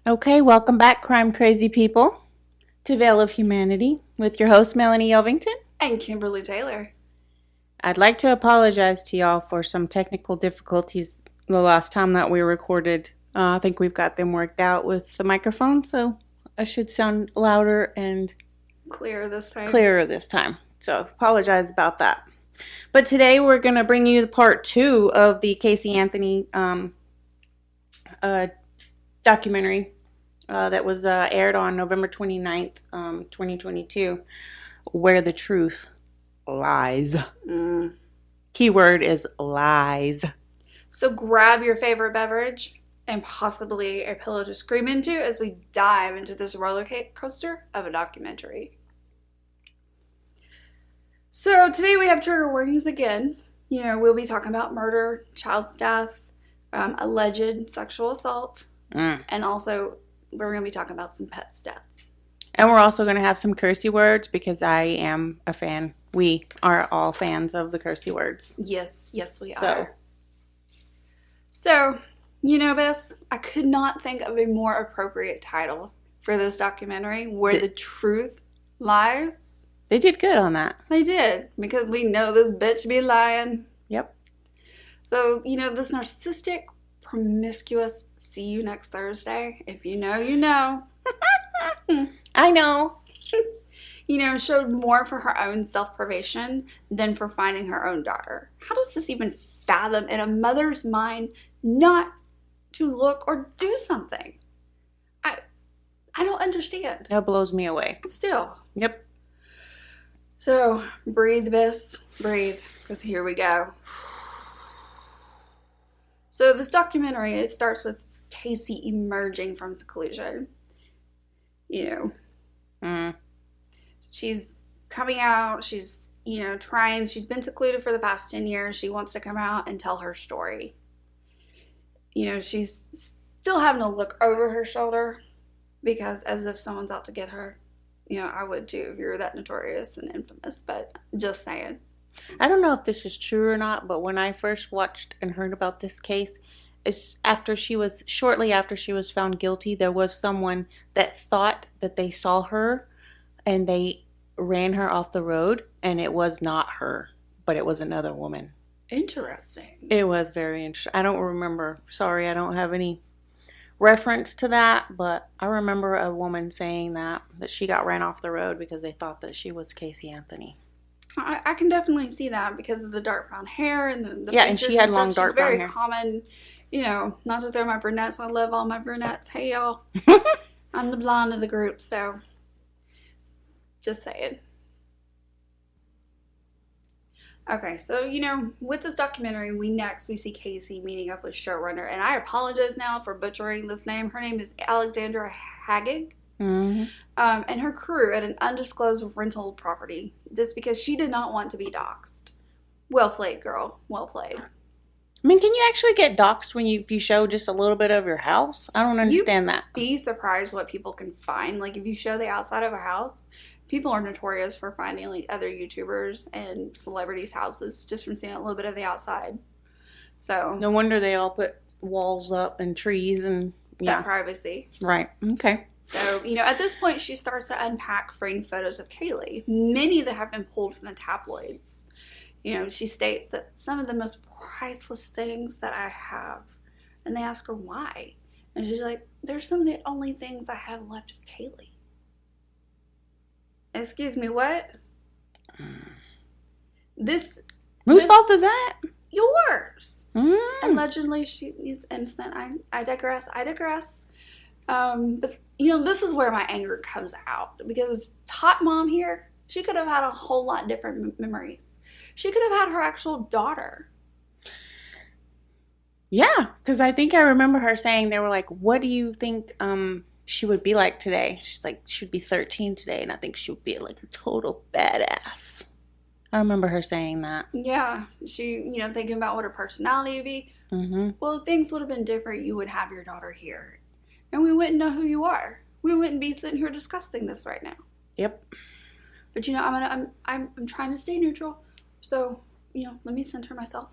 Okay, welcome back, crime crazy people, to Veil of Humanity with your host, Melonie Yelvington. And Kimberly Taylor. I'd like to apologize to y'all for some technical difficulties the last time that we recorded. I think we've got them worked out with the microphone, so I should sound louder and clearer this time. So apologize about that. But today we're going to bring you the part 2 of the Casey Anthony documentary that was aired on November 29th, 2022, Where the Truth Lies. Keyword is lies. So grab your favorite beverage and possibly a pillow to scream into as we dive into this roller coaster of a documentary. So today we have trigger warnings again. We'll be talking about murder, child's death, alleged sexual assault, and also we're going to be talking about some pets' death. And we're also going to have some cursey words because I am a fan. We are all fans of the cursey words. Yes, we are. So, Bess, I could not think of a more appropriate title for this documentary, Where the Truth Lies. They did good on that. They did, because we know this bitch be lying. Yep. So, this narcissistic, promiscuous, see you next Thursday. If you know, you know. I know. Showed more for her own self-preservation than for finding her own daughter. How does this even fathom in a mother's mind not to look or do something? I don't understand. That blows me away. Still. Yep. So, breathe, Bess. Breathe, because here we go. So, this documentary, it starts with Casey emerging from seclusion. She's coming out, she's, trying, she's been secluded for the past 10 years. She wants to come out and tell her story. She's still having to look over her shoulder because as if someone's out to get her. I would too if you were that notorious and infamous, but just saying. I don't know if this is true or not, but when I first watched and heard about this case, shortly after she was found guilty, there was someone that thought that they saw her and they ran her off the road, and it was not her, but it was another woman. Interesting. It was very interesting. I don't remember. Sorry, I don't have any reference to that, but I remember a woman saying that she got ran off the road because they thought that she was Casey Anthony. I can definitely see that because of the dark brown hair and the yeah, and she had long dark brown hair. Very common. Not to throw my brunettes. I love all my brunettes. Hey, y'all. I'm the blonde of the group, so just saying. Okay, so, with this documentary, we see Casey meeting up with showrunner, and I apologize now for butchering this name. Her name is Alexandra Haggig, and her crew at an undisclosed rental property, just because she did not want to be doxxed. Well played, girl. Well played. I mean, can you actually get doxxed if you show just a little bit of your house? I don't understand that. You'd be surprised what people can find. Like, if you show the outside of a house, people are notorious for finding, other YouTubers and celebrities' houses just from seeing a little bit of the outside. So no wonder they all put walls up and trees and that privacy. Right. Okay. So, at this point, she starts to unpack framed photos of Caylee, many that have been pulled from the tabloids. She states that some of the most priceless things that I have. And they ask her why. And she's like, they're some of the only things I have left of Caylee. Excuse me, what? Whose fault is that? Yours. Allegedly, she is innocent. I digress. But, this is where my anger comes out. Because Tot Mom here, she could have had a whole lot different memories. She could have had her actual daughter. Yeah, because I think I remember her saying, they were like, what do you think she would be like today? She's like, she'd be 13 today, and I think she would be like a total badass. I remember her saying that. Yeah, she, thinking about what her personality would be. Mm-hmm. Well, if things would have been different, you would have your daughter here. And we wouldn't know who you are. We wouldn't be sitting here discussing this right now. Yep. But, I'm trying to stay neutral. So, let me center myself.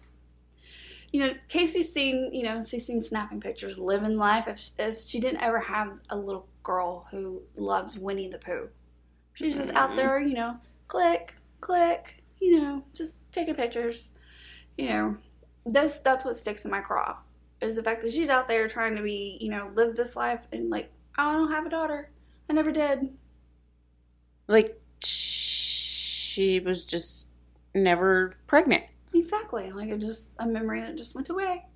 Casey's seen snapping pictures, living life. If she didn't ever have a little girl who loved Winnie the Pooh, she's just out there, click, click, just taking pictures. That's what sticks in my craw, is the fact that she's out there trying to be, live this life, and like, oh, I don't have a daughter. I never did. Like, she was just never pregnant. Exactly. Like, it's just a memory that just went away.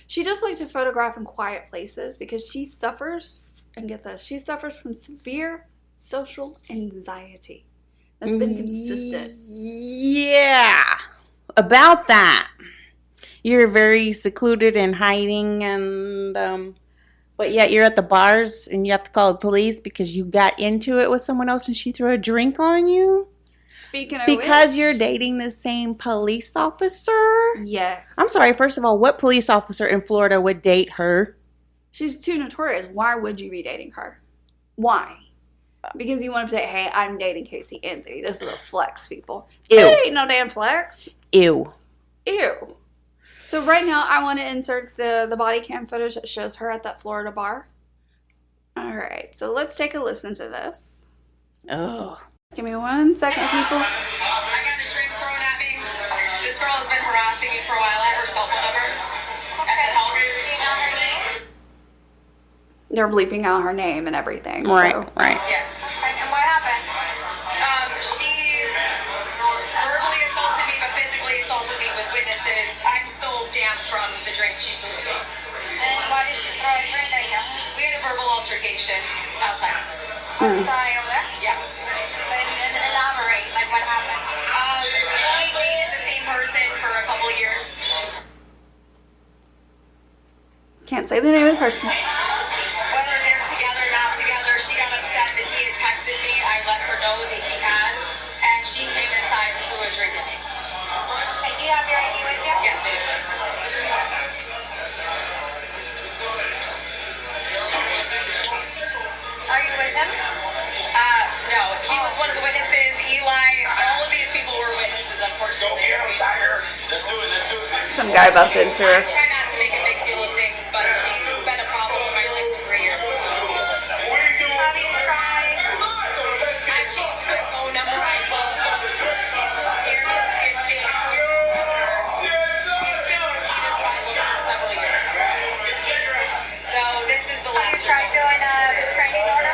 She does like to photograph in quiet places because she suffers, and get this, she suffers from severe social anxiety. That's been consistent. Yeah. About that. You're very secluded and hiding, and but yet you're at the bars and you have to call the police because you got into it with someone else and she threw a drink on you. Speaking of because which, you're dating the same police officer? Yes. I'm sorry, first of all, what police officer in Florida would date her? She's too notorious. Why would you be dating her? Why? Because you want to say, hey, I'm dating Casey Anthony. This is a flex, people. Ew. It ain't no damn flex. Ew. Ew. So right now, I want to insert the body cam footage that shows her at that Florida bar. All right, so let's take a listen to this. Oh. Give me 1 second, people. I got a drink thrown at me. This girl has been harassing me for a while. I have her cell phone number. If it helps. Do you know her name? They're bleeping out her name and everything. Right, so. right. Yeah. And what happened? She verbally assaulted me, but physically assaulted me with witnesses. I'm still damp from the drink she threw at me. And why did she throw a drink at you? We had a verbal altercation outside. Outside over there? Yeah. And elaborate, like what happened? We dated the same person for a couple years. Can't say the name of the person. Whether they're together or not together, she got upset that he had texted me. I let her know that he had, and she came inside and threw a drink at me. Okay, do you have your ID with you? Yes, I do. Are you with him? No. He was one of the witnesses. Eli, all of these people were witnesses, unfortunately. Some guy bumped into her. I try not to make a big deal of things, but she's been a problem in my life for 3 years. Have you tried? I've changed my phone number. I phone. She's moved here. It's changed. She's been repeated problem for several years. So this is the last. Have you tried doing a restraining order?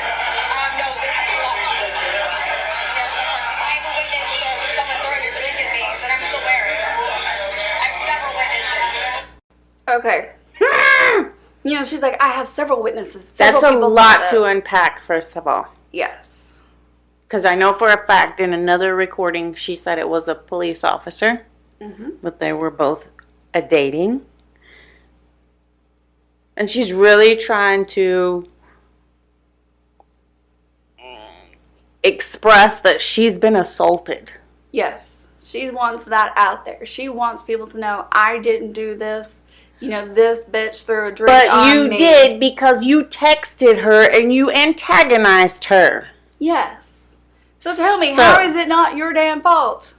No, this is the last one. I have a witness to someone throwing a drink at me, but I'm still wearing it. I have several witnesses. Okay. She's like, I have several witnesses. That's a people lot to unpack, first of all. Yes. Because I know for a fact in another recording she said it was a police officer. Mm-hmm. But they were both dating. And she's really trying to express that she's been assaulted. Yes. She wants that out there. She wants people to know, I didn't do this. This bitch threw a drink on me. But you did because you texted her and you antagonized her. Yes. So tell me, how is it not your damn fault?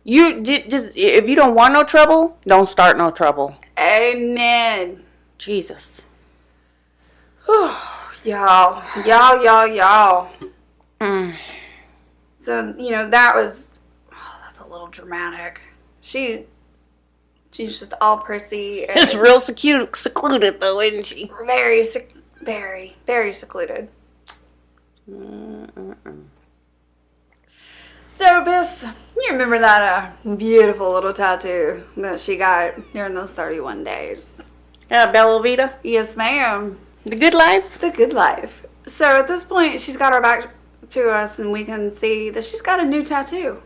You just, if you don't want no trouble, don't start no trouble. Amen. Jesus. Y'all. Mm. So, that was, that's a little dramatic. She's just all prissy. And It's real secluded though, isn't she? very, very secluded. Mm-mm. So, Biss, you remember that beautiful little tattoo that she got during those 31 days? Yeah, Bella Vita. Yes, ma'am. The good life. The good life. So, at this point, she's got her back to us, and we can see that she's got a new tattoo.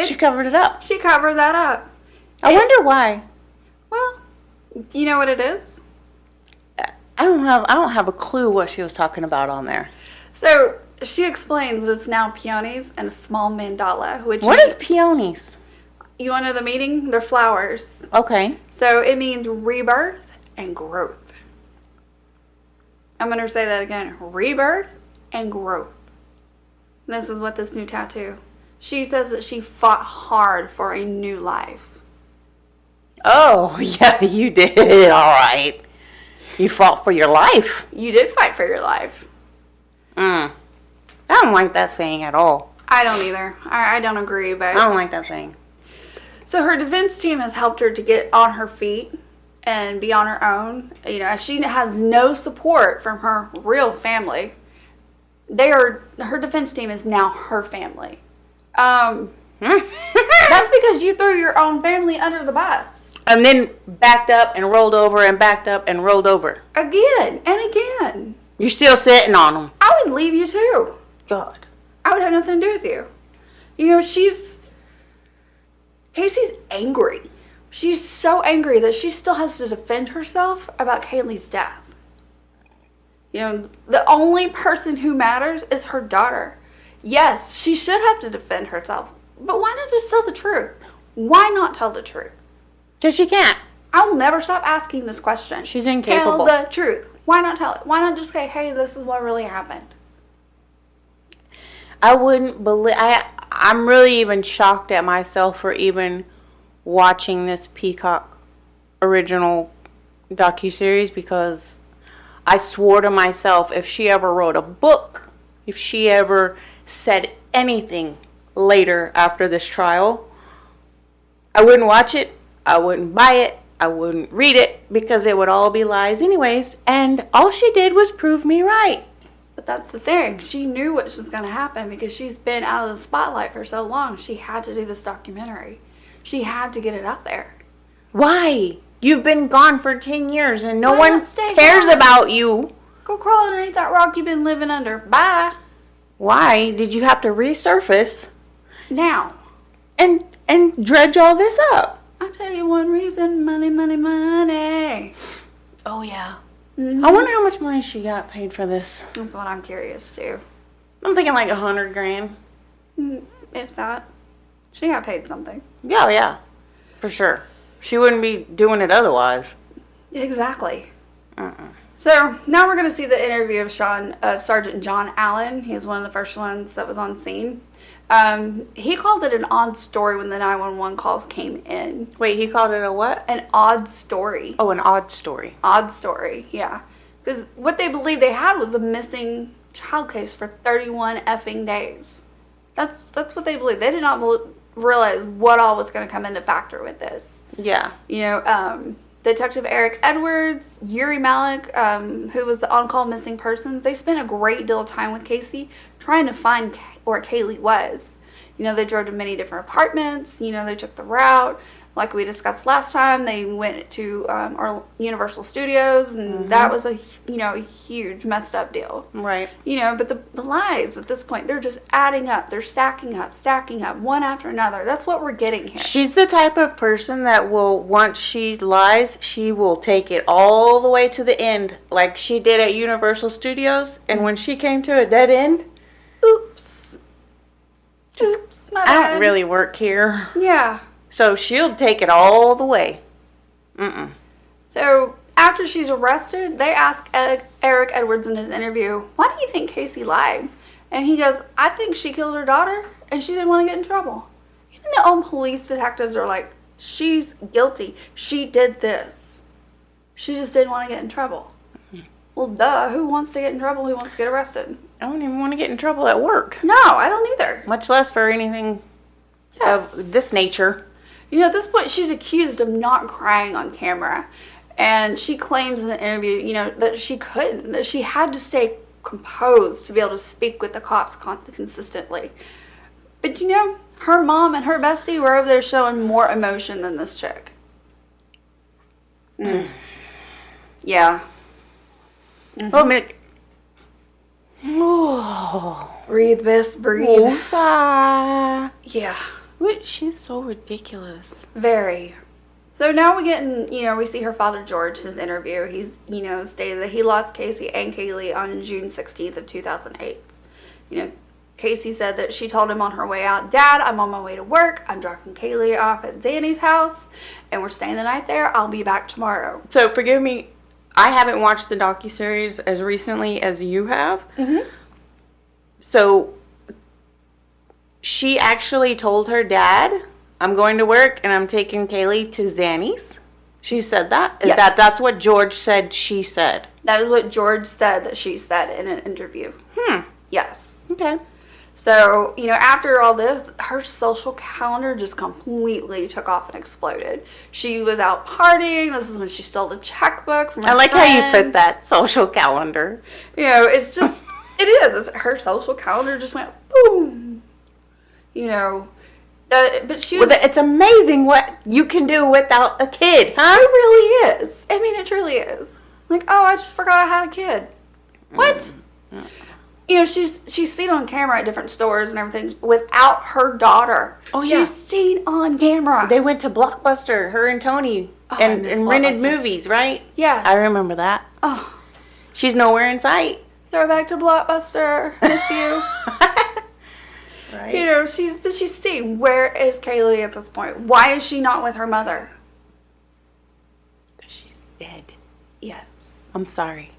She covered it up. She covered that up. I wonder why. Well, do you know what it is? I don't have a clue what she was talking about on there. So, she explains that it's now peonies and a small mandala. What is peonies? You want to know the meaning? They're flowers. Okay. So, it means rebirth and growth. I'm going to say that again. Rebirth and growth. This is what this new tattoo. She says that she fought hard for a new life. Oh, yeah, you did. All right. You fought for your life. You did fight for your life. I don't like that saying at all. I don't either. I don't agree, but... I don't like that saying. So her defense team has helped her to get on her feet and be on her own. You know, she has no support from her real family. Her defense team is now her family. That's because you threw your own family under the bus. And then backed up and rolled over and backed up and rolled over. Again and again. You're still sitting on them. I would leave you too. God. I would have nothing to do with you. You know, Casey's angry. She's so angry that she still has to defend herself about Kaylee's death. You know, the only person who matters is her daughter. Yes, she should have to defend herself. But why not just tell the truth? Why not tell the truth? Because she can't. I will never stop asking this question. She's incapable. Tell the truth. Why not tell it? Why not just say, hey, this is what really happened? I wouldn't believe... I'm really even shocked at myself for even watching this Peacock original docuseries, because I swore to myself, if she ever wrote a book, if she ever said anything later after this trial, I wouldn't watch it, I wouldn't buy it, I wouldn't read it, because it would all be lies anyways, and all she did was prove me right. But that's the thing. She knew what was going to happen because she's been out of the spotlight for so long. She had to do this documentary. She had to get it out there. Why? You've been gone for 10 years and no Why one not stay cares gone? About you. Go crawl underneath that rock you've been living under. Bye. Why did you have to resurface Now. and dredge all this up? I'll tell you one reason. Money, money, money. Oh, yeah. Mm-hmm. I wonder how much money she got paid for this. That's what I'm curious too. I'm thinking like $100,000. If that. She got paid something. Yeah, yeah. For sure. She wouldn't be doing it otherwise. Exactly. So now we're going to see the interview of Sergeant John Allen. He was one of the first ones that was on scene. He called it an odd story when the 911 calls came in. Wait, he called it a what? An odd story. Oh, an odd story. Odd story, yeah. Because what they believed they had was a missing child case for 31 effing days. That's what they believed. They did not realize what all was going to come into factor with this. Yeah. You know, Detective Eric Edwards, Yuri Malik, who was the on-call missing persons, they spent a great deal of time with Casey trying to find where Caylee was. You know, they drove to many different apartments. You know, they took the route. Like we discussed last time, they went to our Universal Studios, and that was a huge messed up deal. Right. You know, but the lies at this point, they're just adding up. They're stacking up, one after another. That's what we're getting here. She's the type of person that will, once she lies, she will take it all the way to the end, like she did at Universal Studios. And when she came to a dead end, oops, my bad. I don't really work here. Yeah. So she'll take it all the way. So after she's arrested, they ask Eric Edwards in his interview, why do you think Casey lied? And he goes, I think she killed her daughter and she didn't want to get in trouble. Even the own police detectives are like, she's guilty. She did this. She just didn't want to get in trouble. Well, duh. Who wants to get in trouble? Who wants to get arrested? I don't even want to get in trouble at work. No, I don't either. Much less for anything of this nature. You know, at this point, she's accused of not crying on camera. And she claims in the interview, you know, that she couldn't. That she had to stay composed to be able to speak with the cops consistently. But, you know, her mom and her bestie were over there showing more emotion than this chick. Yeah. Oh, Mick. Oh. Breathe, Miss, breathe. Woosah. Yeah. She's so ridiculous. Very. So now we see her father George, his interview. He's, stated that he lost Casey and Caylee on June 16th of 2008. You know, Casey said that she told him on her way out, Dad, I'm on my way to work. I'm dropping Caylee off at Zanny's house, and we're staying the night there. I'll be back tomorrow. So forgive me, I haven't watched the docuseries as recently as you have. So she actually told her dad I'm going to work and I'm taking Caylee to Zanny's. She said that? Yes. That's what George said she said. That is what George said that she said in an interview. Yes. Okay. So, after all this, her social calendar just completely took off and exploded. She was out partying. This is when she stole the checkbook from her I like friend. how you put that, social calendar. It's just, it is. Her social calendar just went boom. But she was... Well, it's amazing what you can do without a kid, huh? It really is. I mean, it truly is. Like, oh, I just forgot I had a kid. What? She's seen on camera at different stores and everything without her daughter. Oh, yeah. She's seen on camera. They went to Blockbuster, her and Tony, and rented movies, right? Yes. I remember that. Oh. She's nowhere in sight. Throw back to Blockbuster. Miss you. Right. She's seen. Where is Caylee at this point? Why is she not with her mother? She's dead. Yes. I'm sorry.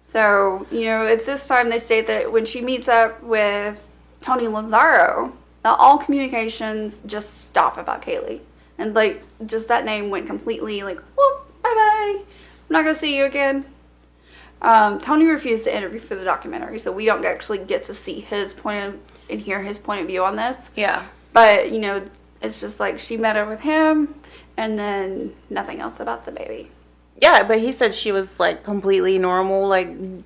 So, at this time they state that when she meets up with Tony Lazaro, that all communications just stop about Caylee. And, just that name went completely, whoop, bye-bye. I'm not going to see you again. Tony refused to interview for the documentary, so we don't actually get to see and hear his point of view on this. Yeah. But, it's just she met up with him, and then nothing else about the baby. Yeah, but he said she was, completely normal,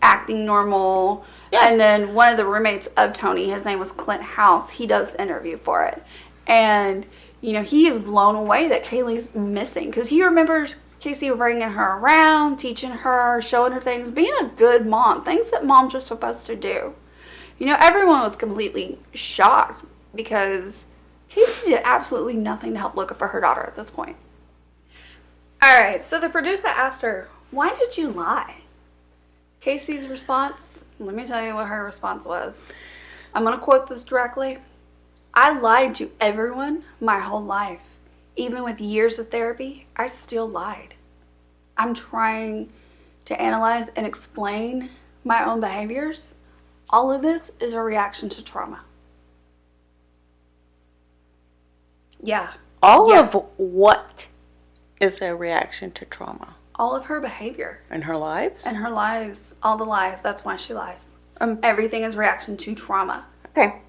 acting normal. Yeah. And then one of the roommates of Tony, his name was Clint House, he does the interview for it. And, he is blown away that Caylee's missing. Because he remembers Casey bringing her around, teaching her, showing her things, being a good mom. Things that moms are supposed to do. Everyone was completely shocked because Casey did absolutely nothing to help look for her daughter at this point. Alright, so the producer asked her, why did you lie? Casey's response, let me tell you what her response was. I'm going to quote this directly. I lied to everyone my whole life. Even with years of therapy, I still lied. I'm trying to analyze and explain my own behaviors. All of this is a reaction to trauma. Yeah. All of what is a reaction to trauma? All of her behavior. And her lives? And her lies. All the lies. That's why she lies. Everything is reaction to trauma. Okay.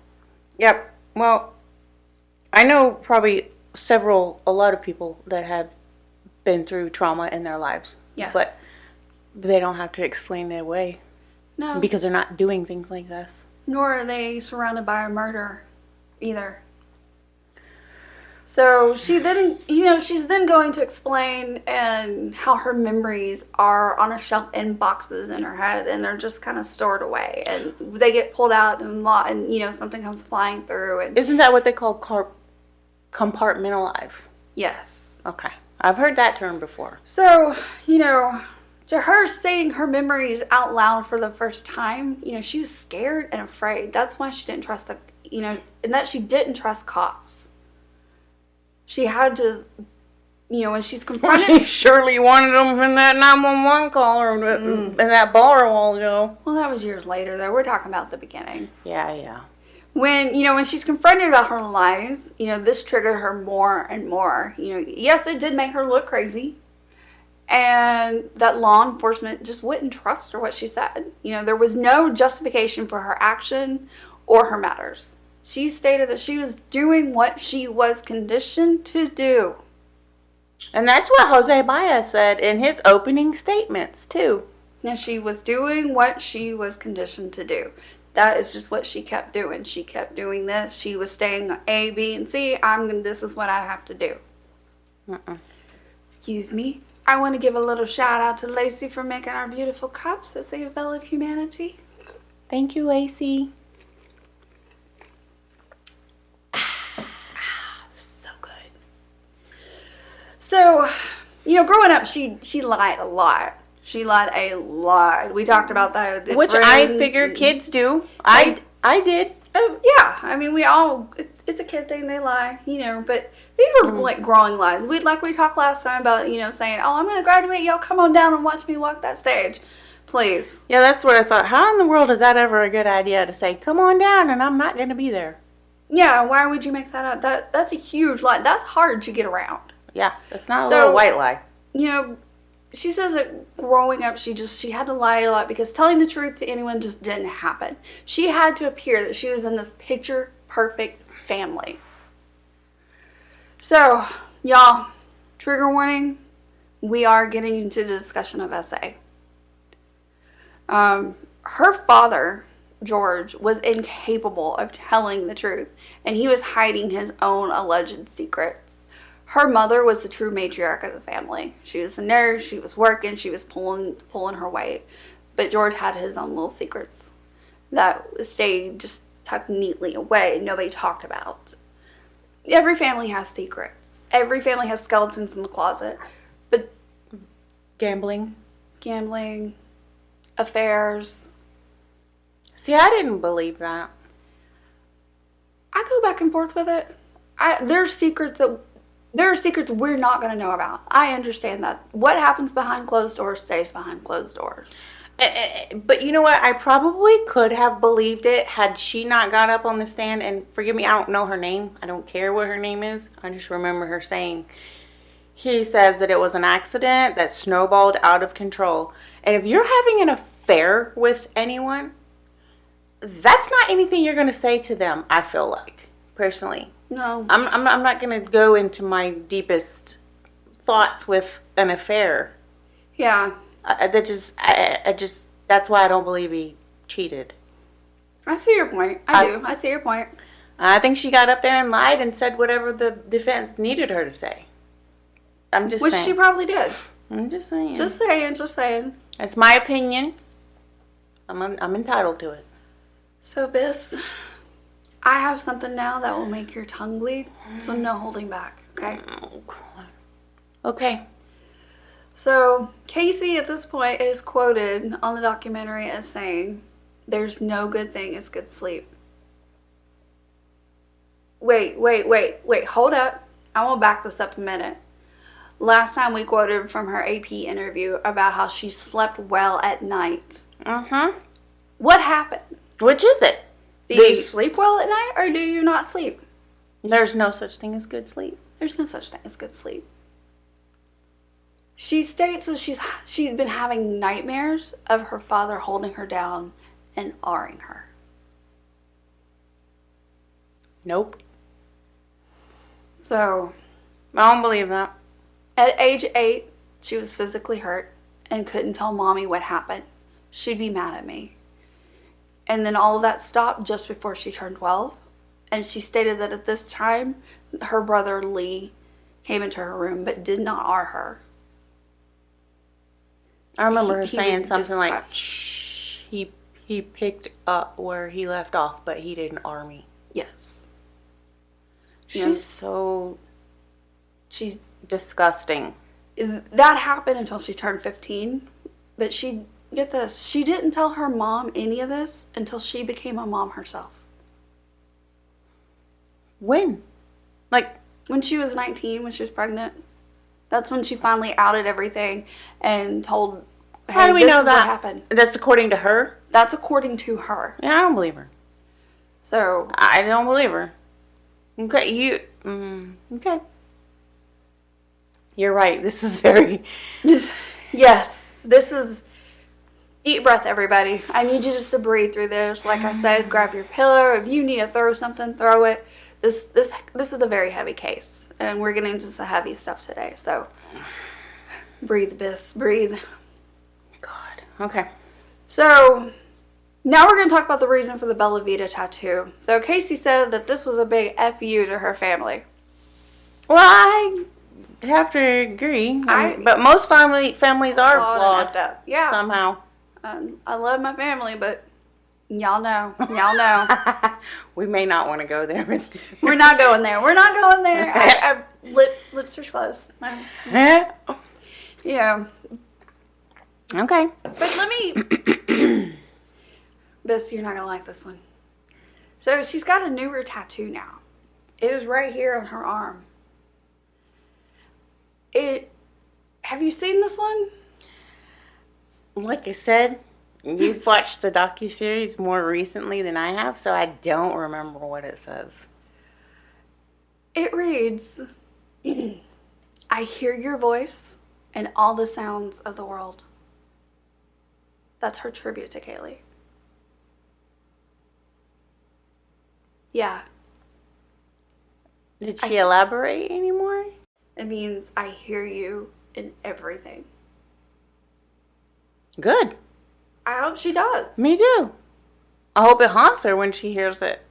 Yep. Well, I know probably a lot of people that have been through trauma in their lives. Yes. But they don't have to explain it away. No. Because they're not doing things like this. Nor are they surrounded by a murder either. So she's then going to explain and how her memories are on a shelf in boxes in her head, and they're just kind of stored away, and they get pulled out and something comes flying through. And isn't that what they call compartmentalize? Yes. Okay, I've heard that term before. So to her saying her memories out loud for the first time, she was scared and afraid. That's why she didn't trust and that she didn't trust cops. She had to, when she's confronted... She surely wanted them in that 911 call or in that bar a while ago. Well, that was years later, though. We're talking about the beginning. Yeah. When she's confronted about her lies, this triggered her more and more. Yes, it did make her look crazy. And that law enforcement just wouldn't trust her what she said. There was no justification for her action or her matters. She stated that she was doing what she was conditioned to do. And that's what Jose Baez said in his opening statements, too. Now, she was doing what she was conditioned to do. That is just what she kept doing. She kept doing this. She was staying A, B, and C. This is what I have to do. Excuse me. I want to give a little shout out to Lacey for making our beautiful cups that say Bell of Humanity. Thank you, Lacey. So good. So, growing up, she lied a lot. She lied a lot. We talked about that. Which I figure kids do. I did. Yeah. It's a kid thing. They lie, but these were growing lies. We talked last time about, saying, oh, I'm going to graduate. Y'all come on down and watch me walk that stage. Please. Yeah, that's what I thought. How in the world is that ever a good idea to say, come on down and I'm not going to be there? Yeah, why would you make that up? That's a huge lie. That's hard to get around. Yeah, it's not a little white lie. You know, she says that growing up, she had to lie a lot because telling the truth to anyone just didn't happen. She had to appear that she was in this picture perfect family. So, y'all, trigger warning, we are getting into the discussion of SA. Her father, George, was incapable of telling the truth, and he was hiding his own alleged secrets. Her mother was the true matriarch of the family. She was a nurse, she was working, she was pulling her weight. But George had his own little secrets that stayed just tucked neatly away and nobody talked about. Every family has secrets. Every family has skeletons in the closet. But Gambling, affairs. see, I didn't believe that. I go back and forth with it. There are secrets we're not going to know about. I understand that. What happens behind closed doors stays behind closed doors. But you know what? I probably could have believed it had she not got up on the stand. And forgive me, I don't know her name. I don't care what her name is. I just remember her saying, he says that it was an accident that snowballed out of control. And if you're having an affair with anyone, that's not anything you're going to say to them, I feel like, personally. No. I'm not going to go into my deepest thoughts with an affair. Yeah. That's why I don't believe he cheated. I see your point. I see your point. I think she got up there and lied and said whatever the defense needed her to say. I'm just saying. Which she probably did. I'm just saying. Just saying. It's my opinion. I'm entitled to it. So, Biss, I have something now that will make your tongue bleed. So no holding back, okay? Oh, God. Okay. So, Casey at this point is quoted on the documentary as saying, "There's no good thing as good sleep." Wait, hold up. I want to back this up a minute. Last time we quoted from her AP interview about how she slept well at night. What happened? Which is it? Do you sleep well at night or do you not sleep? There's no such thing as good sleep. There's no such thing as good sleep. She states that she's been having nightmares of her father holding her down and R-ing her. Nope. So, I don't believe that. at age 8, she was physically hurt and couldn't tell mommy what happened. She'd be mad at me. And then all of that stopped just before she turned 12. And she stated that at this time, her brother Lee came into her room but did not R her. I remember her He saying would something just like, touch. he picked up where he left off, but he didn't arm me. Yes. She's disgusting. That happened until she turned 15. But get this, she didn't tell her mom any of this until she became a mom herself. When? Like, When she was 19, when she was pregnant. That's when she finally outed everything and told, hey, how do we this know is that? what happened. That's according to her? That's according to her. Yeah, I don't believe her. So, I don't believe her. Okay, okay. You're right. This is very... yes, this is... Deep breath, everybody. I need you just to breathe through this. Like I said, grab your pillow. If you need to throw something, throw it. This is a very heavy case, and we're getting into some heavy stuff today. So, breathe, Biss, breathe. God. Okay. So, now we're going to talk about the reason for the Bella Vita tattoo. So, Casey said that this was a big F-U to her family. Well, I have to agree. But most families are flawed up. Yeah. somehow. I love my family, but y'all know. Y'all know. We may not want to go there. We're not going there. We're not going there. Lips are closed. Yeah. Okay. But let me... Biss, you're not going to like this one. So she's got a newer tattoo now. It is right here on her arm. Have you seen this one? Like I said, you've watched the docuseries more recently than I have, so I don't remember what it says. It reads, I hear your voice and all the sounds of the world. That's her tribute to Caylee. Yeah. Did she elaborate anymore? It means I hear you in everything. Good. I hope she does. Me too. I hope it haunts her when she hears it.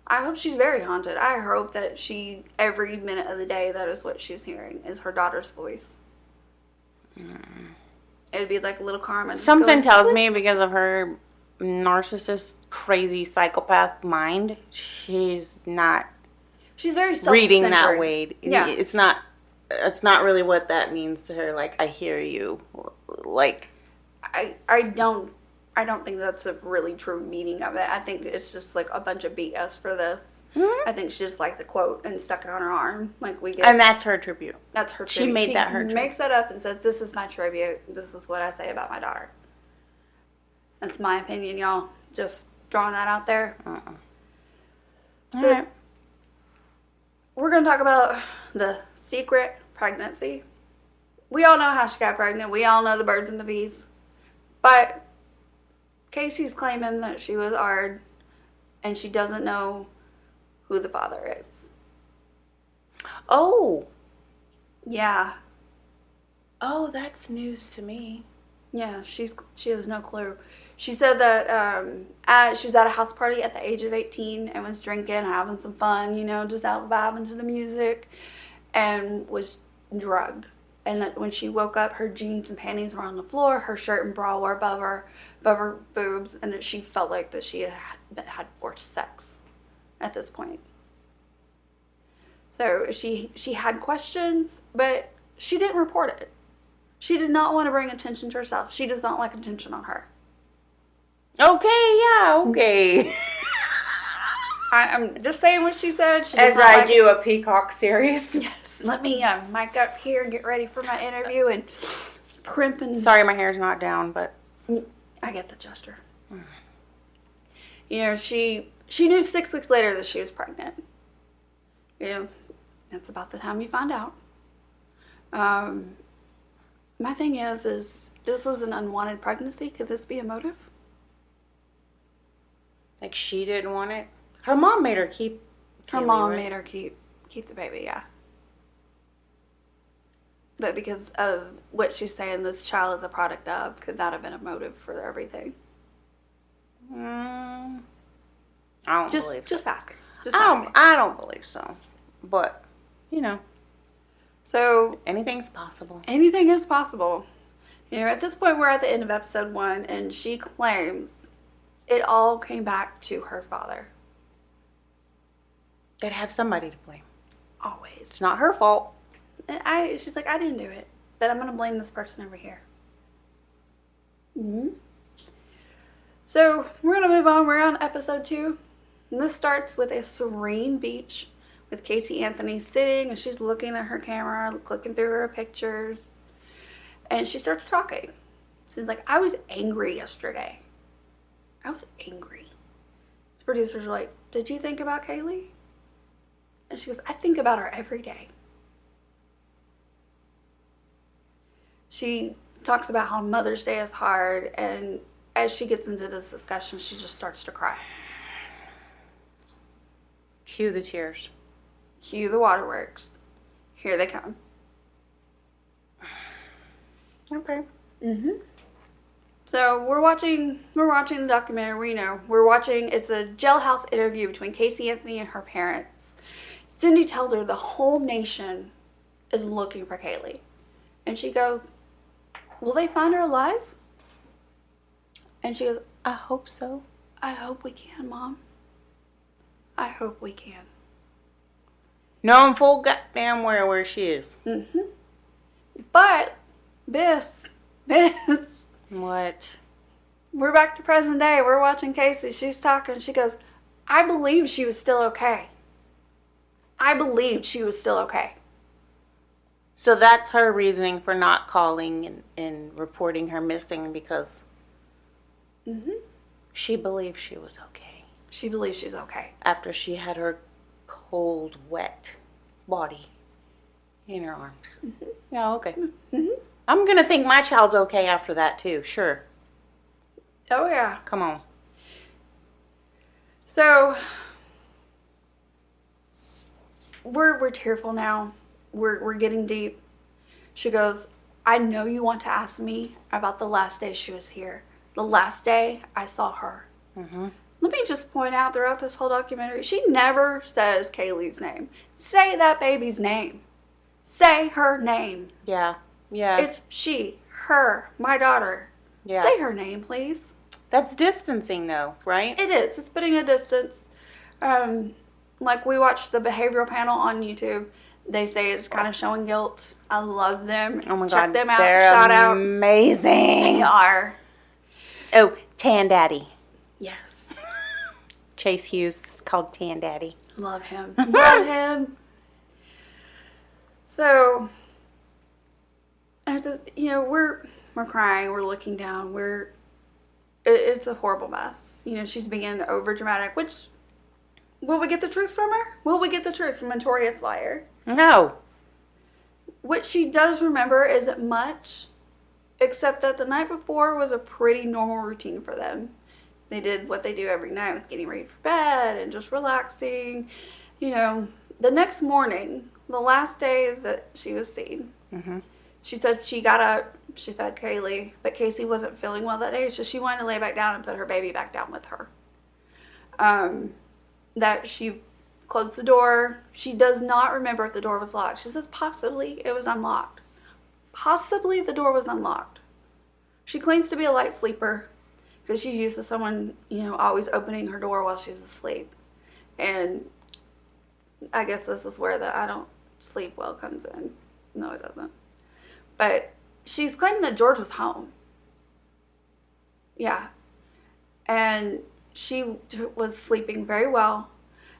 I hope she's very haunted. I hope that she, every minute of the day, that is what she's hearing, is her daughter's voice. It'd be like little Carmen. Something tells me because of her narcissist, crazy psychopath mind, she's not She's very self-centered. reading that way. Yeah. It's not really what that means to her. Like, I hear you. Like, I don't think that's a really true meaning of it. I think it's just like a bunch of BS for this. mm-hmm. I think she just liked the quote and stuck it on her arm. Like we get. And that's her tribute. That's her She tribute. made that her tribute. Makes that up and says, this is my tribute. This is what I say about my daughter. That's my opinion, y'all. Just throwing that out there. So, All right. we're going to talk about the secret pregnancy. We all know how she got pregnant. We all know the birds and the bees. But Casey's claiming that she was ARD and she doesn't know who the father is. Oh. Yeah. Oh, that's news to me. Yeah, she has no clue. She said that she was at a house party at the age of 18 and was drinking, having some fun, just out vibing to the music, and was drugged. And that when she woke up, her jeans and panties were on the floor, her shirt and bra were above her boobs, and that she felt like that she had forced sex at this point. So she had questions, but she didn't report it. She did not want to bring attention to herself. She does not like attention on her. Okay, yeah, okay. I'm just saying what she said. She As I do a Peacock series. Yes. Let me mic up here and get ready for my interview and primp and... Sorry, my hair's not down, but... I get the gesture. She knew 6 weeks later that she was pregnant. That's about the time you find out. My thing is this was an unwanted pregnancy. Could this be a motive? Like, she didn't want it? Her mom made her keep Her Caylee, mom right? made her keep the baby, yeah. But because of what she's saying this child is a product of, could that have been a motive for everything? I don't believe so. Just asking. I don't believe so. But, So anything's possible. anything is possible. At this point, we're at the end of episode 1, and she claims it all came back to her father. Gotta have somebody to blame. Always. It's not her fault. And she's like, I didn't do it, but I'm going to blame this person over here. So we're going to move on. We're on episode 2. And this starts with a serene beach with Casey Anthony sitting, and she's looking at her camera, clicking through her pictures. And she starts talking. She's like, I was angry yesterday. I was angry. The producers are like, did you think about Caylee? And she goes, I think about her every day. She talks about how Mother's Day is hard, and as she gets into this discussion, she just starts to cry. Cue the tears. Cue the waterworks. Here they come. Okay. So we're watching the documentary. It's a jailhouse interview between Casey Anthony and her parents. Cindy tells her the whole nation is looking for Caylee. And she goes, will they find her alive? And she goes, I hope so. I hope we can, Mom. I hope we can. Knowing full goddamn where she is. But, Biss, What? we're back to present day. We're watching Casey. She's talking. She goes, I believed she was still okay. I believed she was still okay. So that's her reasoning for not calling and reporting her missing, because she believes she was okay. She believes she's okay. After she had her cold, wet body in your arms. Mm-hmm. Yeah, okay. Mm-hmm. I'm going to think my child's okay after that, too. Sure. Oh, yeah. Come on. So, we're tearful now. We're getting deep. She goes, I know you want to ask me about the last day she was here. The last day I saw her. Mm-hmm. Let me just point out throughout this whole documentary, she never says Caylee's name. Say that baby's name. Say her name. Yeah. Yeah. It's she, her, my daughter. Yeah. Say her name, please. That's distancing, though, right? It is. It's putting a distance. Like we watched the behavioral panel on YouTube. They say it's kind of showing guilt. I love them. Oh my God. Check them out. They're Shout out. Amazing. They are. Oh, Tan Daddy. Yes. Chase Hughes is called Tan Daddy. Love him. Love him. So, we're crying. We're looking down. It's a horrible mess. She's being over dramatic. Which, will we get the truth from her? Will we get the truth from Notorious Liar? No. What she does remember isn't much, except that the night before was a pretty normal routine for them. They did what they do every night with getting ready for bed and just relaxing. The next morning, the last day that she was seen, mm-hmm. She said she got up, she fed Caylee, but Casey wasn't feeling well that day, so she wanted to lay back down and put her baby back down with her. That she closed the door. She does not remember if the door was locked. She says possibly it was unlocked. Possibly the door was unlocked. She claims to be a light sleeper because she's used to someone, always opening her door while she's asleep. And I guess this is where the I don't sleep well comes in. No, it doesn't. But she's claiming that George was home. Yeah. And she was sleeping very well.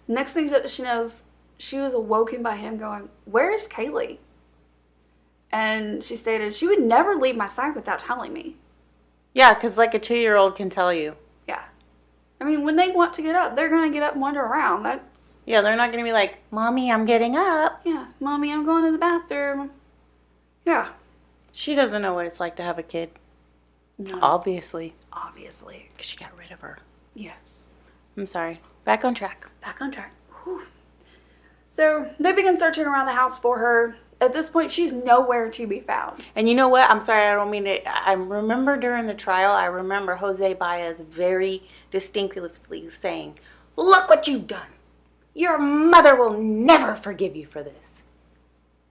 Next thing that she knows, she was awoken by him going, "Where's Caylee?" And she stated, "She would never leave my side without telling me." Yeah, because like a 2-year-old can tell you. Yeah. I mean, when they want to get up, they're going to get up and wander around. Yeah, they're not going to be like, "Mommy, I'm getting up." Yeah, "Mommy, I'm going to the bathroom." Yeah. She doesn't know what it's like to have a kid. No. Obviously. Because she got rid of her. Yes. I'm sorry. Back on track. Whew. So they begin searching around the house for her. At this point, she's nowhere to be found. And you know what? I'm sorry, I don't mean it. I remember during the trial, Jose Baez very distinctly saying, "Look what you've done. Your mother will never forgive you for this."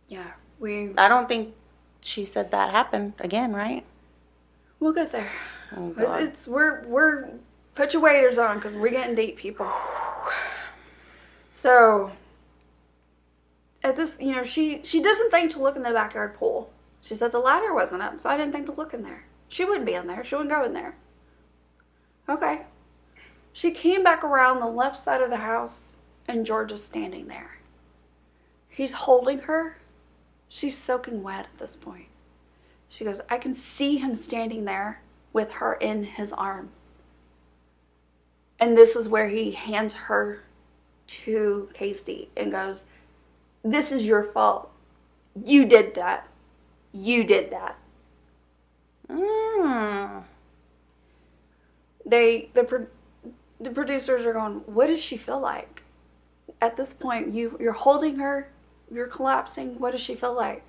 Yeah, I don't think she said that happened again, right? We'll get there. Oh, God. We're put your waders on because we're getting deep, people. So, at this, she doesn't think to look in the backyard pool. She said the ladder wasn't up, so I didn't think to look in there. She wouldn't be in there. She wouldn't go in there. Okay. She came back around the left side of the house, and George is standing there. He's holding her. She's soaking wet at this point. She goes, "I can see him standing there with her in his arms." And this is where he hands her to Casey and goes, "This is your fault. You did that. You did that." The producers are going, "What does she feel like?" At this point, you're holding her, you're collapsing. What does she feel like?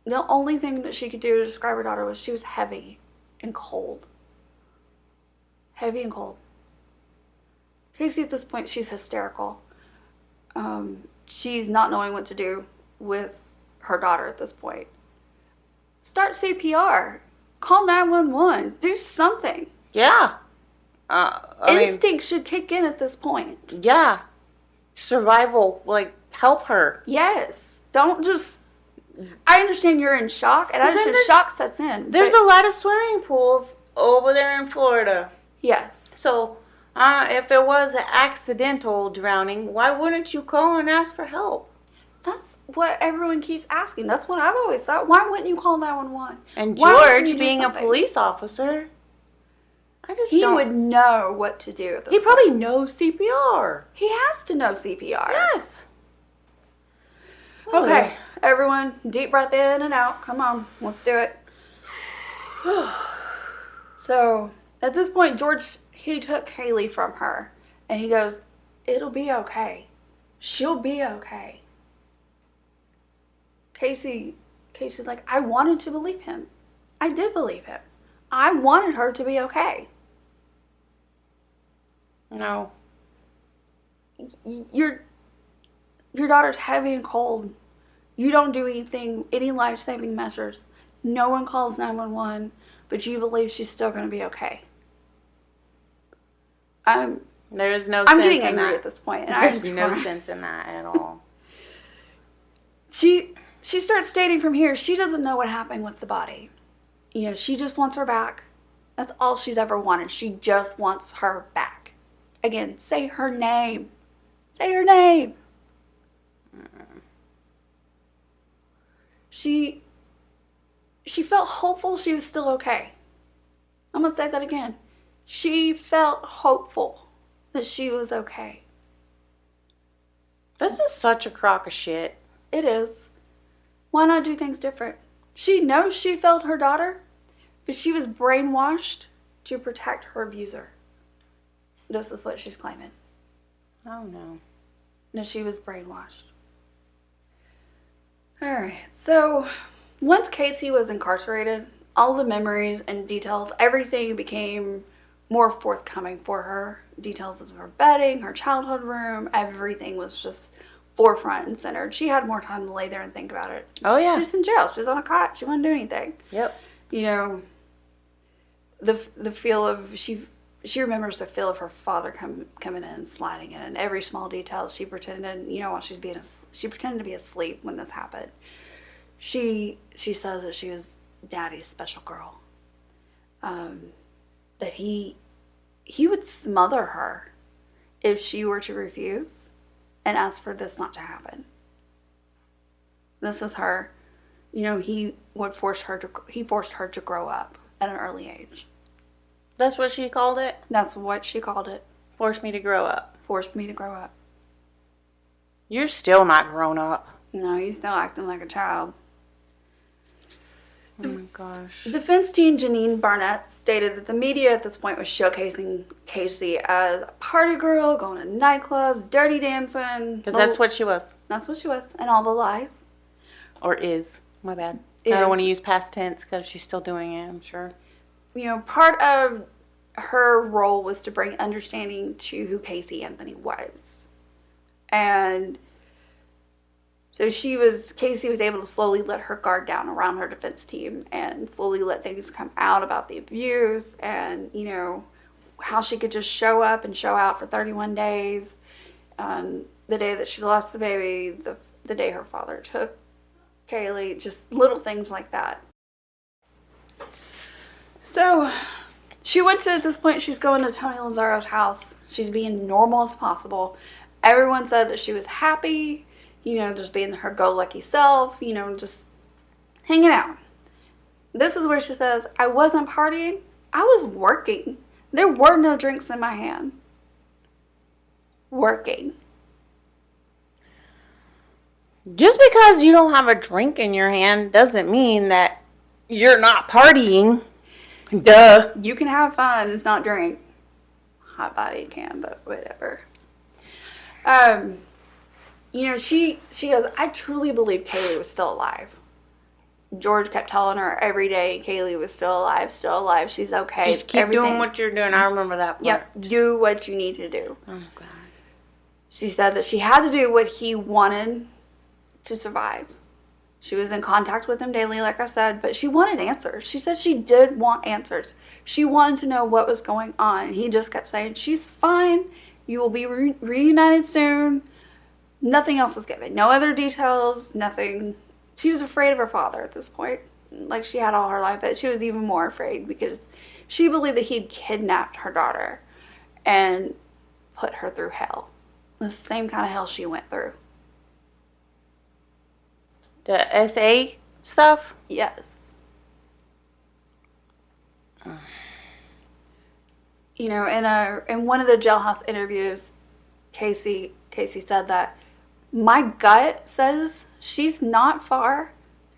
The only thing that she could do to describe her daughter was she was heavy and cold. Heavy and cold. Casey, at this point, she's hysterical. She's not knowing what to do with her daughter at this point. Start CPR. Call 911. Do something. Yeah. Instinct should kick in at this point. Yeah. Survival, help her. Yes. Don't just... I understand you're in shock, and I understand shock sets in. There's a lot of swimming pools over there in Florida. Yes. So, if it was an accidental drowning, why wouldn't you call and ask for help? That's what everyone keeps asking. That's what I've always thought. Why wouldn't you call 911? And George, being a police officer, he would know what to do at this point. He probably knows CPR. He has to know CPR. Yes. Okay, everyone, deep breath in and out. Come on, let's do it. So, at this point, George, he took Caylee from her. And he goes, it'll be okay. She'll be okay. Casey's like, I wanted to believe him. I did believe him. I wanted her to be okay. No. Your daughter's heavy and cold. You don't do any life-saving measures. No one calls 911, but you believe she's still going to be okay. There is no I'm sense getting in angry that. at this point. And There's no sense in that at all. She starts stating from here, she doesn't know what happened with the body. You know, she just wants her back. That's all she's ever wanted. She just wants her back. Again, say her name. Say her name. She felt hopeful she was still okay. I'm going to say that again. She felt hopeful that she was okay. This is such a crock of shit. It is. Why not do things different? She knows she failed her daughter, but she was brainwashed to protect her abuser. This is what she's claiming. Oh, no. No, she was brainwashed. Alright, so once Casey was incarcerated, all the memories and details, everything became more forthcoming for her. Details of her bedding, her childhood room, everything was just forefront and centered. She had more time to lay there and think about it. Oh, yeah. She was in jail. She was on a cot. She wouldn't do anything. Yep. You know, the feel of, she remembers the feel of her father coming in and sliding in. And every small detail she pretended, you know, while she pretended to be asleep when this happened. She says that she was Daddy's special girl. That he would smother her if she were to refuse and ask for this not to happen. This is her, you know, he forced her to grow up at an early age. That's what she called it? That's what she called it. Forced me to grow up. Forced me to grow up. You're still not grown up. No, he's still acting like a child. Oh my gosh. Defense team Janine Barnett stated that the media at this point was showcasing Casey as a party girl, going to nightclubs, dirty dancing. Because that's what she was. That's what she was. And all the lies. Or is. My bad. Is. I don't want to use past tense because she's still doing it, I'm sure. You know, part of her role was to bring understanding to who Casey Anthony was. And so Casey was able to slowly let her guard down around her defense team and slowly let things come out about the abuse and, you know, how she could just show up and show out for 31 days. The day that she lost the baby, the day her father took Caylee, just little things like that. So she went to, at this point, she's going to Tony Lanzaro's house. She's being normal as possible. Everyone said that she was happy, you know, just being her go-lucky self, you know, just hanging out. This is where she says, I wasn't partying. I was working. There were no drinks in my hand. Working. Just because you don't have a drink in your hand doesn't mean that you're not partying. Duh. You can have fun and not drink. Hot body can, but whatever. You know, she goes, I truly believe Caylee was still alive. George kept telling her every day Caylee was still alive, she's okay. Just keep doing what you're doing. I remember that part. Yep, do what you need to do. Oh, God. She said that she had to do what he wanted to survive. She was in contact with him daily, like I said, but she wanted answers. She said she did want answers. She wanted to know what was going on. And he just kept saying, she's fine. You will be reunited soon. Nothing else was given. No other details, nothing. She was afraid of her father at this point. Like she had all her life, but she was even more afraid because she believed that he'd kidnapped her daughter and put her through hell. The same kind of hell she went through. The SA stuff? Yes. You know, in one of the jailhouse interviews, Casey said that my gut says She's not far,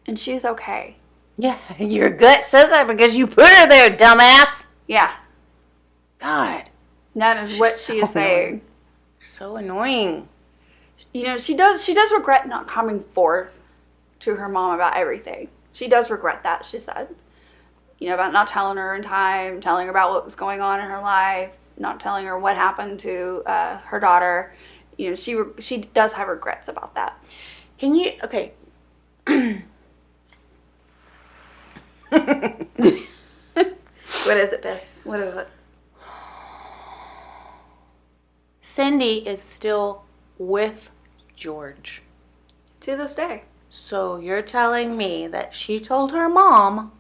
and she's okay. Yeah, your gut says that because you put her there, dumbass. Yeah. God. That is what she is saying. So annoying. You know, she does regret not coming forth to her mom about everything. She does regret that, she said. You know, about not telling her in time, telling her about what was going on in her life, not telling her what happened to her daughter. You know, she does have regrets about that. Can you, okay. What is it, Biss? What is it? Cindy is still with George. To this day. So you're telling me that she told her mom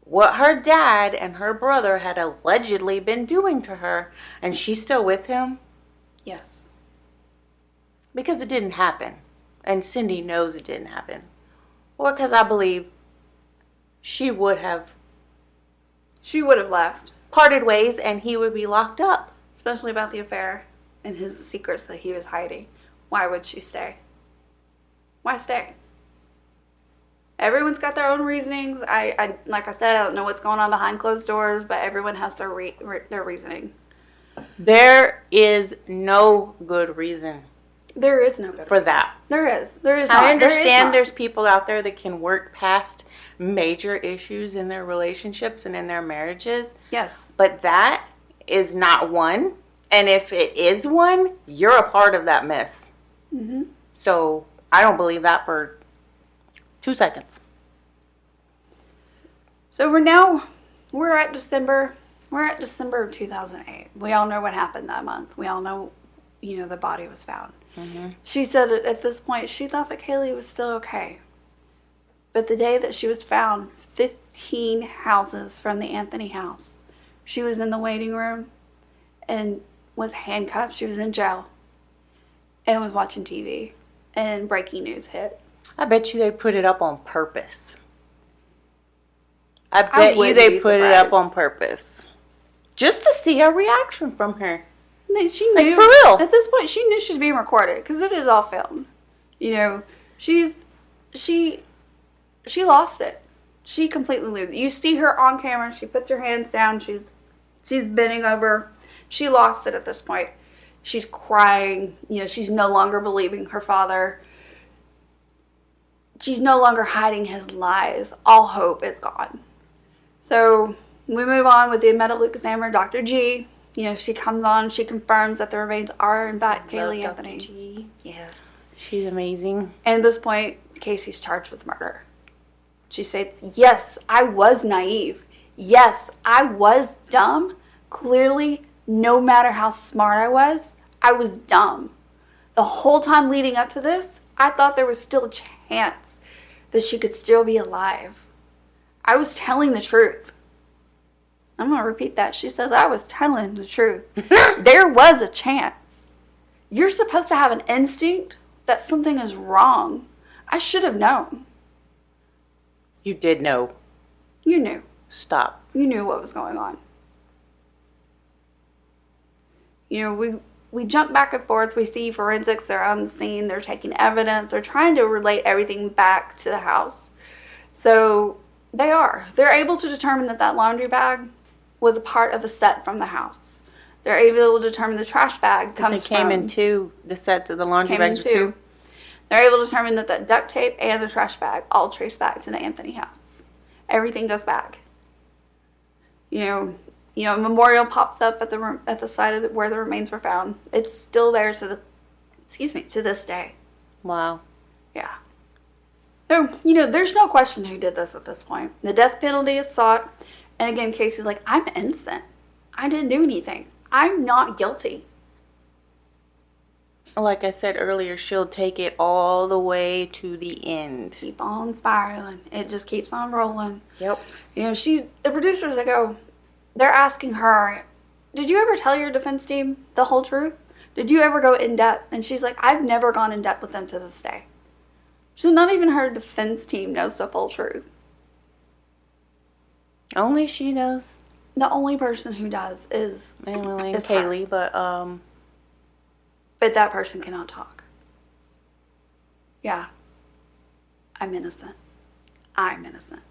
what her dad and her brother had allegedly been doing to her, and she's still with him? Yes. Because it didn't happen. And Cindy knows it didn't happen. Or because I believe she would have left. parted ways and he would be locked up. Especially about the affair and his secrets that he was hiding. Why would she stay? Why stay? Everyone's got their own reasonings. I like I said, I don't know what's going on behind closed doors, but everyone has their reasoning. There is no good reason There is no good for that. There is. There is I not. understand there's people out there that can work past major issues in their relationships and in their marriages. Yes. But that is not one. And if it is one, you're a part of that mess. Mm-hmm. So I don't believe that for 2 seconds. So we're at December. We're at December of 2008. We all know what happened that month. We all know, you know, the body was found. Mm-hmm. She said at this point she thought that Caylee was still okay. But the day that she was found, 15 houses from the Anthony house, she was in the waiting room and was handcuffed. She was in jail and was watching TV. And breaking news hit. I bet you they put it up on purpose. I bet you they put it up on purpose. Just to see a reaction from her. She knew, like, for real. At this point, she knew she was being recorded because it is all filmed. You know, she lost it. She completely loses it. You see her on camera. She puts her hands down. She's bending over. She lost it at this point. She's crying. You know, she's no longer believing her father. She's no longer hiding his lies. All hope is gone. So we move on with the medical examiner, Dr. G. You know, she comes on. She confirms that the remains are in fact Caylee Anthony. G. Yes. She's amazing. And at this point, Casey's charged with murder. She states, yes, I was naive. Yes, I was dumb. Clearly, no matter how smart I was dumb. The whole time leading up to this, I thought there was still a chance that she could still be alive. I was telling the truth. I'm going to repeat that. She says, I was telling the truth. There was a chance. You're supposed to have an instinct that something is wrong. I should have known. You did know. You knew. Stop. You knew what was going on. You know, we jump back and forth. We see forensics. They're on the scene. They're taking evidence. They're trying to relate everything back to the house. So they're able to determine that laundry bag was a part of a set from the house. They're able to determine the trash bag comes from... It came in two. The sets of the laundry bags were two. They're able to determine that duct tape and the trash bag all trace back to the Anthony house. Everything goes back. You know, a memorial pops up at the site of where the remains were found. It's still there to this day. Wow. Yeah. So, you know, there's no question who did this at this point. The death penalty is sought. And again, Casey's like, I'm innocent. I didn't do anything. I'm not guilty. Like I said earlier, she'll take it all the way to the end. Keep on spiraling. It just keeps on rolling. Yep. You know, the producers, they're asking her, did you ever tell your defense team the whole truth? Did you ever go in depth? And she's like, I've never gone in depth with them to this day. So not even her defense team knows the full truth. Only she does. The only person who does is Melonie and Caylee, but that person cannot talk. Yeah. I'm innocent. I'm innocent.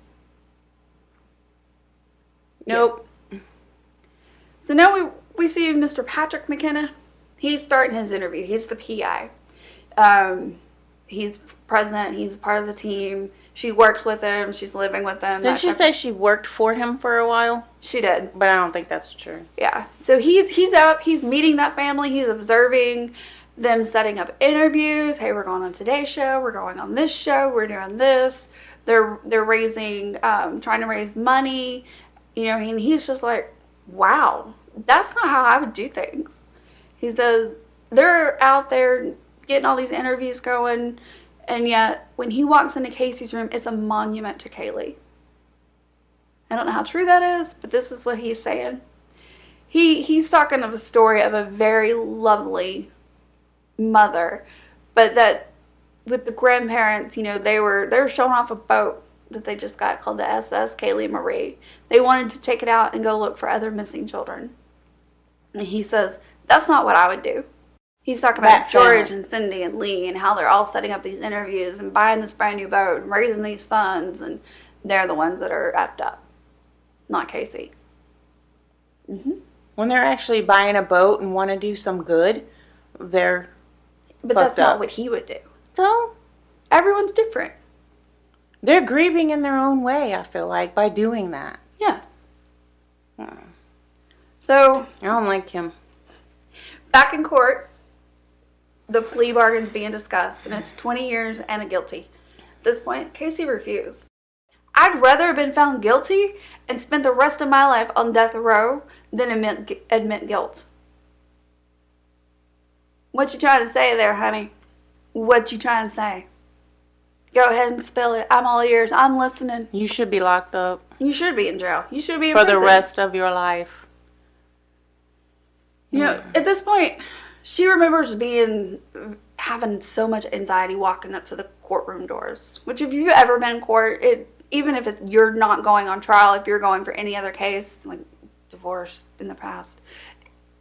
Nope. Yes. So now we see Mr. Patrick McKenna. He's starting his interview. He's the PI. He's president. He's part of the team. She works with him. She's living with him. Did she say she worked for him for a while? She did. But I don't think that's true. Yeah. So he's up. He's meeting that family. He's observing them setting up interviews. Hey, we're going on today's show. We're going on this show. We're doing this. They're raising, trying to raise money. You know, and he's just like, wow, that's not how I would do things. He says they're out there getting all these interviews going, and yet when he walks into Casey's room, it's a monument to Caylee. I don't know how true that is, but this is what he's saying. He's talking of a story of a very lovely mother, but that with the grandparents, you know, they were showing off a boat that they just got called the SS Caylee Marie. They wanted to take it out and go look for other missing children. And he says, that's not what I would do. He's talking about George and Cindy and Lee and how they're all setting up these interviews and buying this brand new boat and raising these funds, and they're the ones that are effed up, not Casey. Mm-hmm. When they're actually buying a boat and want to do some good, they're But that's not what he would do. So? Everyone's different. They're grieving in their own way, I feel like, by doing that. Yes. So, I don't like him. Back in court, the plea bargain's being discussed, and it's 20 years and a guilty. At this point, Casey refused. I'd rather have been found guilty and spent the rest of my life on death row than admit guilt. What you trying to say there, honey? What you trying to say? Go ahead and spill it. I'm all ears. I'm listening. You should be locked up. You should be in jail. You should be in for prison. the rest of your life. You know, at this point, she remembers having so much anxiety walking up to the courtroom doors. Which, if you've ever been in court, even if you're not going on trial, if you're going for any other case, like divorce in the past,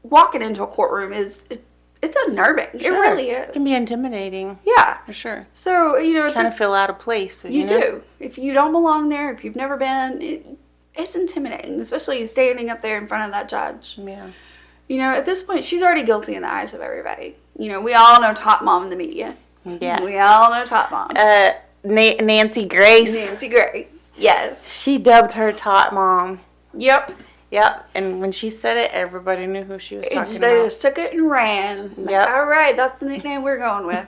walking into a courtroom it's unnerving. Sure. It really is. It can be intimidating. Yeah. For sure. So, you know. Kind of feel out of place. You do. If you don't belong there, if you've never been, it's intimidating, especially standing up there in front of that judge. Yeah. You know, at this point, she's already guilty in the eyes of everybody. You know, we all know Top Mom in the media. Yeah. We all know Top Mom. Nancy Grace. Nancy Grace. Yes. She dubbed her Top Mom. Yep. Yep. And when she said it, everybody knew who she was talking about. They just took it and ran. Yep. All right, that's the nickname we're going with.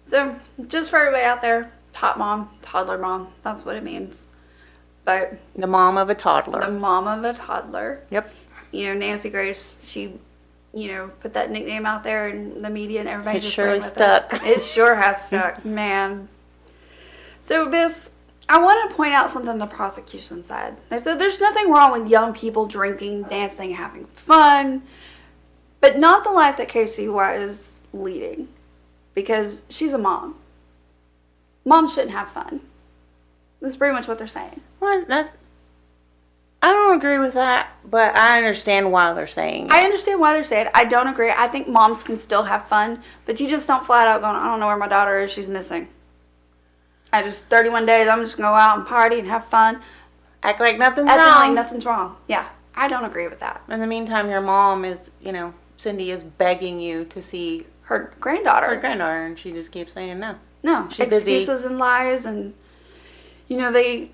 So, just for everybody out there, Top Mom, Toddler Mom, that's what it means. But the mom of a toddler. The mom of a toddler. Yep. You know, Nancy Grace, she, you know, put that nickname out there in the media and everybody it just surely ran with stuck. It sure has stuck, man. So, Miss, I want to point out something the prosecution said. They said there's nothing wrong with young people drinking, dancing, having fun, but not the life that Casey was leading, because she's a mom. Mom shouldn't have fun. That's pretty much what they're saying. Well, I don't agree with that, but I understand why they're saying it. I understand why they're saying it. I don't agree. I think moms can still have fun, but you just don't flat out go, I don't know where my daughter is. She's missing. 31 days, I'm just going to go out and party and have fun. Act like nothing's wrong. Like nothing's wrong. Yeah, I don't agree with that. In the meantime, your mom is, you know, Cindy is begging you to see her granddaughter. And she just keeps saying no. No, she's excuses busy. And lies, and, you know,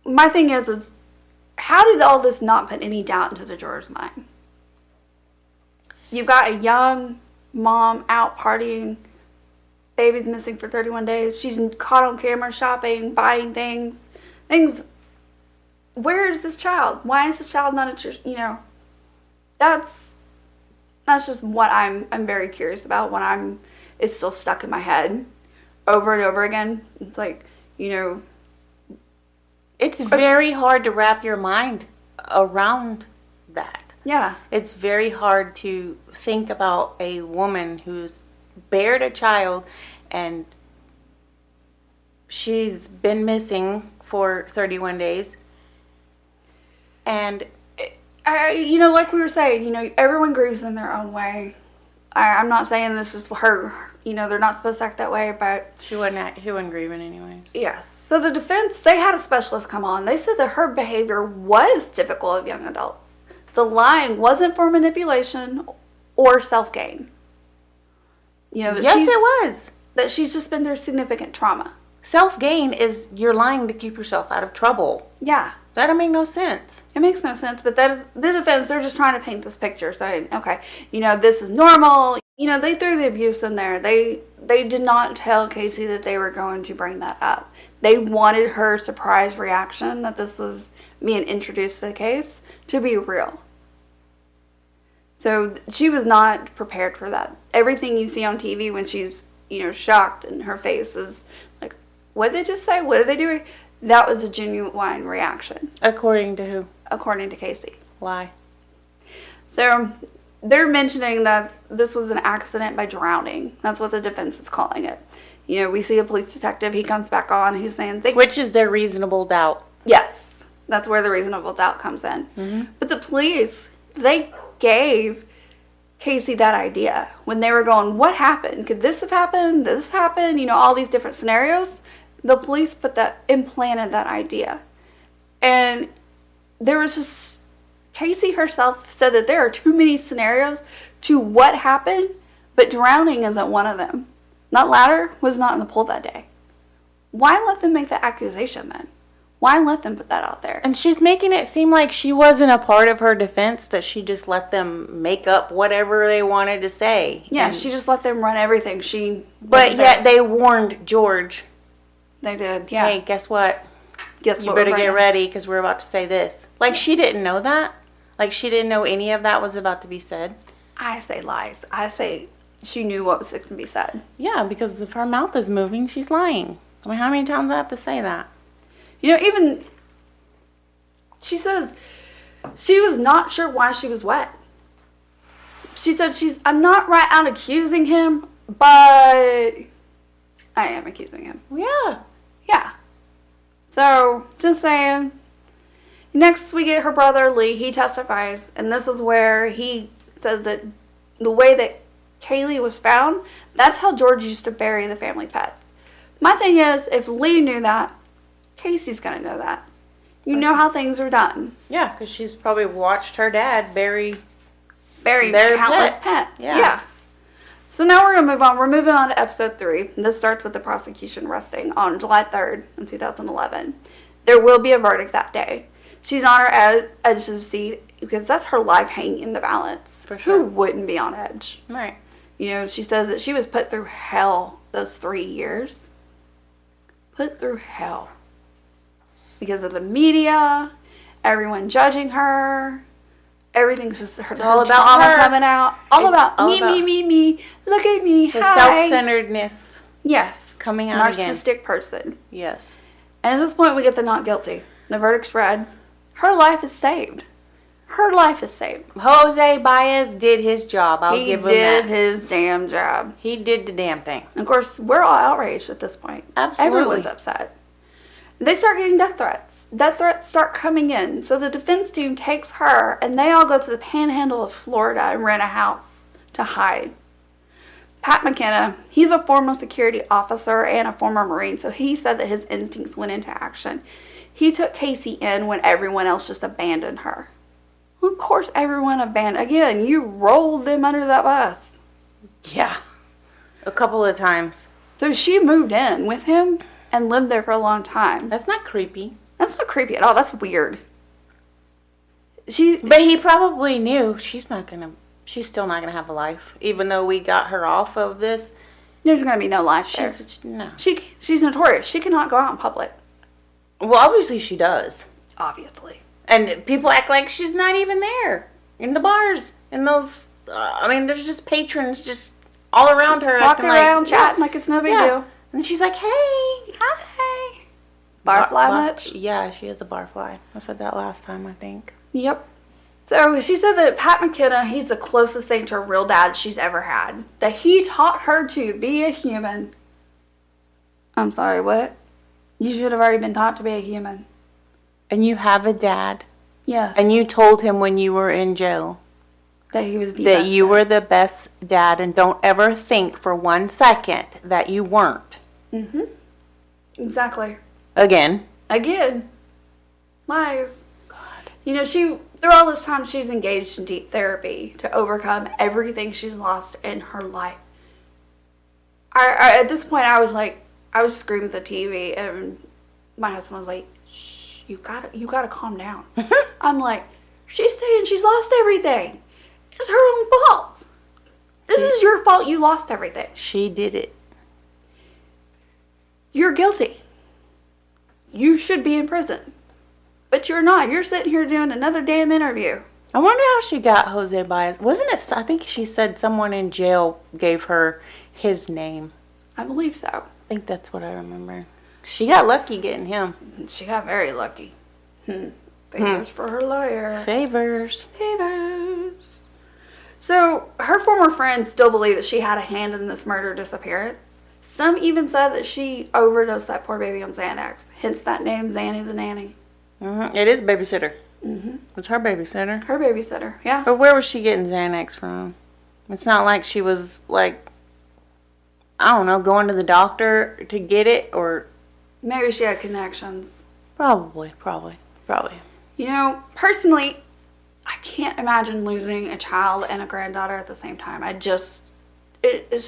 my thing is how did all this not put any doubt into the juror's mind? You've got a young mom out partying. Baby's missing for 31 days. She's caught on camera shopping, buying things. Where is this child? Why is this child not at your, you know? That's just what I'm very curious about when it's still stuck in my head over and over again. It's like, you know. It's very hard to wrap your mind around that. Yeah. It's very hard to think about a woman who's bared a child and she's been missing for 31 days. And you know, like we were saying, you know, everyone grieves in their own way. I'm not saying this is her, they're not supposed to act that way, but... He wasn't grieving anyways. Yes. So the defense, they had a specialist come on. They said that her behavior was typical of young adults. The lying wasn't for manipulation or self-gain. Yes, it was. That she's just been through significant trauma. Self-gain is you're lying to keep yourself out of trouble. Yeah. That don't make no sense. It makes no sense, but that is the defense. They're just trying to paint this picture, saying, okay, this is normal. They threw the abuse in there. They did not tell Casey that they were going to bring that up. They wanted her surprise reaction that this was being introduced to the case to be real. So she was not prepared for that. Everything you see on TV when she's, shocked and her face is like, what did they just say? What are they doing? That was a genuine reaction. According to who? According to Casey. Why? So they're mentioning that this was an accident by drowning. That's what the defense is calling it. We see a police detective. He comes back on. He's saying... Which is their reasonable doubt. Yes. That's where the reasonable doubt comes in. Mm-hmm. But the police, they gave Casey that idea. When they were going, what happened? Could this have happened? Did this happen? All these different scenarios. The police implanted that idea. And there was just... Casey herself said that there are too many scenarios to what happened, but drowning isn't one of them. That ladder was not in the pool that day. Why let them make that accusation then? Why let them put that out there? And she's making it seem like she wasn't a part of her defense, that she just let them make up whatever they wanted to say. Yeah, she just let them run everything. But yet they warned George. They did, yeah. Hey, guess what? You better get ready because we're about to say this. Like, she didn't know that. Like, she didn't know any of that was about to be said. I say lies. I say she knew what was fixing to be said. Yeah, because if her mouth is moving, she's lying. I mean, how many times do I have to say that? Even she says she was not sure why she was wet. She said I'm not right out accusing him, but I am accusing him. Yeah. Yeah. So, just saying. Next, we get her brother, Lee. He testifies, and this is where he says that the way that Caylee was found, that's how George used to bury the family pets. My thing is, if Lee knew that, Casey's going to know that. You know how things are done. Yeah, because she's probably watched her dad bury countless pets. Yeah. So now we're going to move on. We're moving on to episode 3. This starts with the prosecution resting on July 3rd in 2011. There will be a verdict that day. She's on her edge of the seat because that's her life hanging in the balance. For sure. Who wouldn't be on edge? Right. She says that she was put through hell those 3 years. Put through hell. Because of the media, everyone judging her. Everything's just her all about trauma her. coming out. All about me. Look at me. The Hi. self-centeredness. Yes. Coming out Narcissistic again. person. Yes. And at this point, we get the not guilty. The verdict's read. Her life is saved. Her life is saved. Jose Baez did his job. I'll give him that. He did his damn job. He did the damn thing. Of course, we're all outraged at this point. Absolutely. Everyone's upset. They start getting death threats. Death threats start coming in. So the defense team takes her, and they all go to the panhandle of Florida and rent a house to hide. Pat McKenna, he's a former security officer and a former Marine, so he said that his instincts went into action. He took Casey in when everyone else just abandoned her. Well, of course everyone abandoned. Again, you rolled them under that bus. Yeah. A couple of times. So she moved in with him and lived there for a long time. That's not creepy. That's not creepy at all. That's weird. But he probably knew she's still not gonna have a life, even though we got her off of this. There's gonna be no life there. No. She's notorious. She cannot go out in public. Well, obviously she does. Obviously. And people act like she's not even there in the bars. In those, there's just patrons just all around her. Walking around chatting like it's no big deal. And she's like, hey. Hi. Barfly much? Yeah, she is a barfly. I said that last time, I think. Yep. So she said that Pat McKenna, he's the closest thing to a real dad she's ever had. That he taught her to be a human. I'm sorry, what? You should have already been taught to be a human. And you have a dad. Yes. And you told him when you were in jail That he was the That best you dad. were the best dad, and don't ever think for 1 second that you weren't. Exactly. Again. Lies. God. You know, through all this time, she's engaged in deep therapy to overcome everything she's lost in her life. At this point, I was screaming at the TV, and my husband was like, "Shh, you gotta calm down." I'm like, she's saying she's lost everything. It's her own fault. This is your fault. You lost everything. She did it. You're guilty. You should be in prison. But you're not. You're sitting here doing another damn interview. I wonder how she got Jose Baez. Wasn't it, I think she said someone in jail gave her his name. I believe so. I think that's what I remember. She got lucky getting him. She got very lucky. Favors for her lawyer. Favors. So, her former friends still believe that she had a hand in this murder disappearance. Some even said that she overdosed that poor baby on Xanax. Hence that name, Zanny the Nanny. It is babysitter. It's her babysitter. Her babysitter, yeah. But where was she getting Xanax from? It's not like she was, like, I don't know, going to the doctor to get it, or... Maybe she had connections. Probably. You know, personally, I can't imagine losing a child and a granddaughter at the same time. It's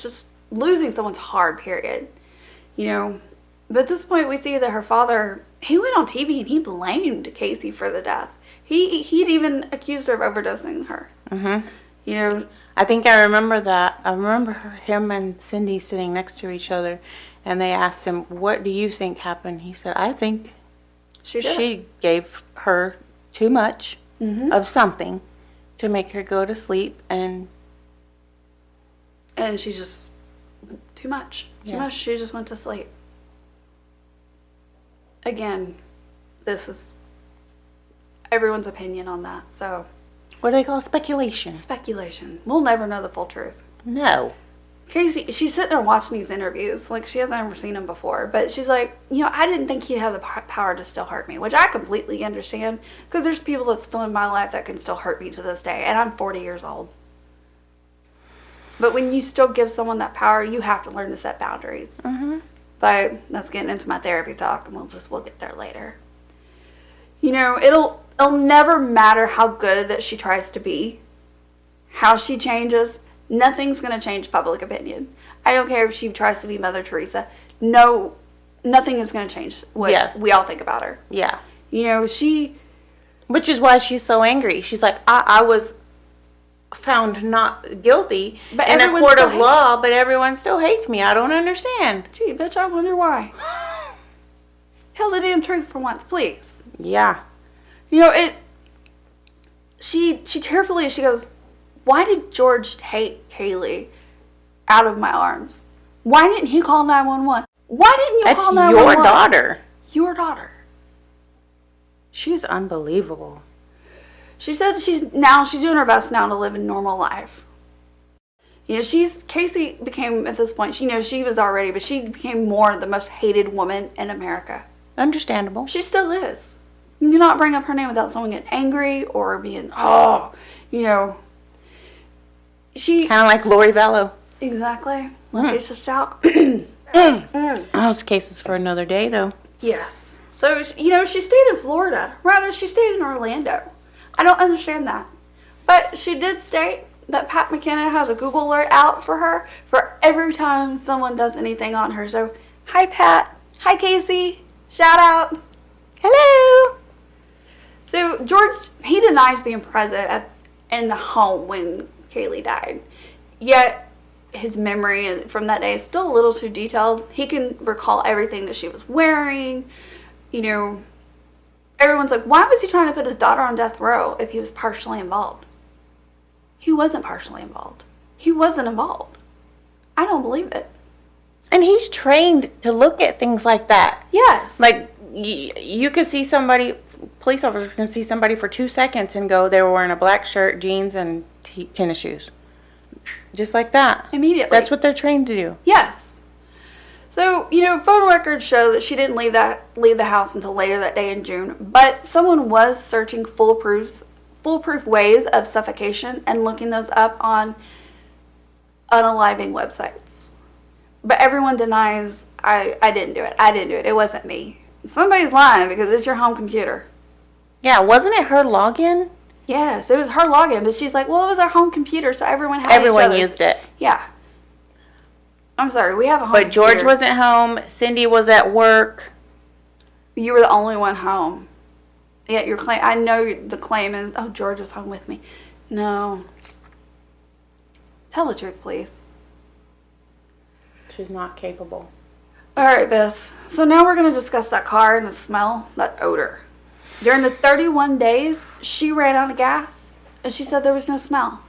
just, losing someone's hard, period. You know, but at this point we see that her father, he went on TV and he blamed Casey for the death. He'd even accused her of overdosing her. You know, I think I remember that. I remember him and Cindy sitting next to each other, and they asked him, "What do you think happened?" He said, "I think she gave her too much of something to make her go to sleep, and she just too much. She just went to sleep." Again, this is everyone's opinion on that. So, what do they call speculation? Speculation. We'll never know the full truth. No. Casey, she's sitting there watching these interviews. Like, she hasn't ever seen them before. But she's like, you know, I didn't think he'd have the power to still hurt me. Which I completely understand. Because there's people that's still in my life that can still hurt me to this day. And I'm 40 years old. But when you still give someone that power, you have to learn to set boundaries. But that's getting into my therapy talk. And we'll get there later. You know, it'll never matter how good that she tries to be. How she changes. Nothing's going to change public opinion. I don't care if she tries to be Mother Teresa. No, nothing is going to change what we all think about her. Yeah. You know, which is why she's so angry. She's like, I was found not guilty in a court of law, but everyone still hates me. I don't understand. Gee, bitch, I wonder why. Tell the damn truth for once, please. Yeah. You know, she tearfully, she goes, "Why did George take Caylee out of my arms? Why didn't he call 911? Why didn't you call 911? That's your daughter. Your daughter." She's unbelievable. She said she's doing her best now to live a normal life. You know, Casey became, at this point, you know, she was already, but she became more the most hated woman in America. Understandable. She still is. You cannot bring up her name without someone getting angry or being, you know. She kind of like Lori Vallow. Exactly. When she's just out. Those cases for another day, though. Yes. So, you know, she stayed in Florida. Rather, she stayed in Orlando. I don't understand that. But she did state that Pat McKenna has a Google alert out for her for every time someone does anything on her. So, hi, Pat. Hi, Casey. Shout out. Hello. So, George, he denies being present in the home when Caylee died. Yet, his memory from that day is still a little too detailed. He can recall everything that she was wearing. You know, everyone's like, why was he trying to put his daughter on death row if he was partially involved? He wasn't partially involved. He wasn't involved. I don't believe it. And he's trained to look at things like that. Yes. Like, you could see somebody, police officers can see somebody for 2 seconds and go, they were wearing a black shirt, jeans, and tennis shoes. Just like that. Immediately. That's what they're trained to do. Yes. So, you know, phone records show that she didn't leave the house until later that day in June. But someone was searching foolproof foolproof ways of suffocation and looking those up on unaliving websites. But everyone denies I didn't do it. I didn't do it. It wasn't me. Somebody's lying because it's your home computer. Yeah, wasn't it her login? Yes, it was her login, but she's like, well, it was our home computer, so everyone had Everyone used it. Yeah. I'm sorry, we have a home But George computer. wasn't home. Cindy was at work. You were the only one home. Yet your claim, I know the claim is, oh, George was home with me. No. Tell the truth, please. She's not capable. All right, Bess. So now we're going to discuss that car and the smell, that odor. During the 31 days, she ran out of gas, and she said there was no smell.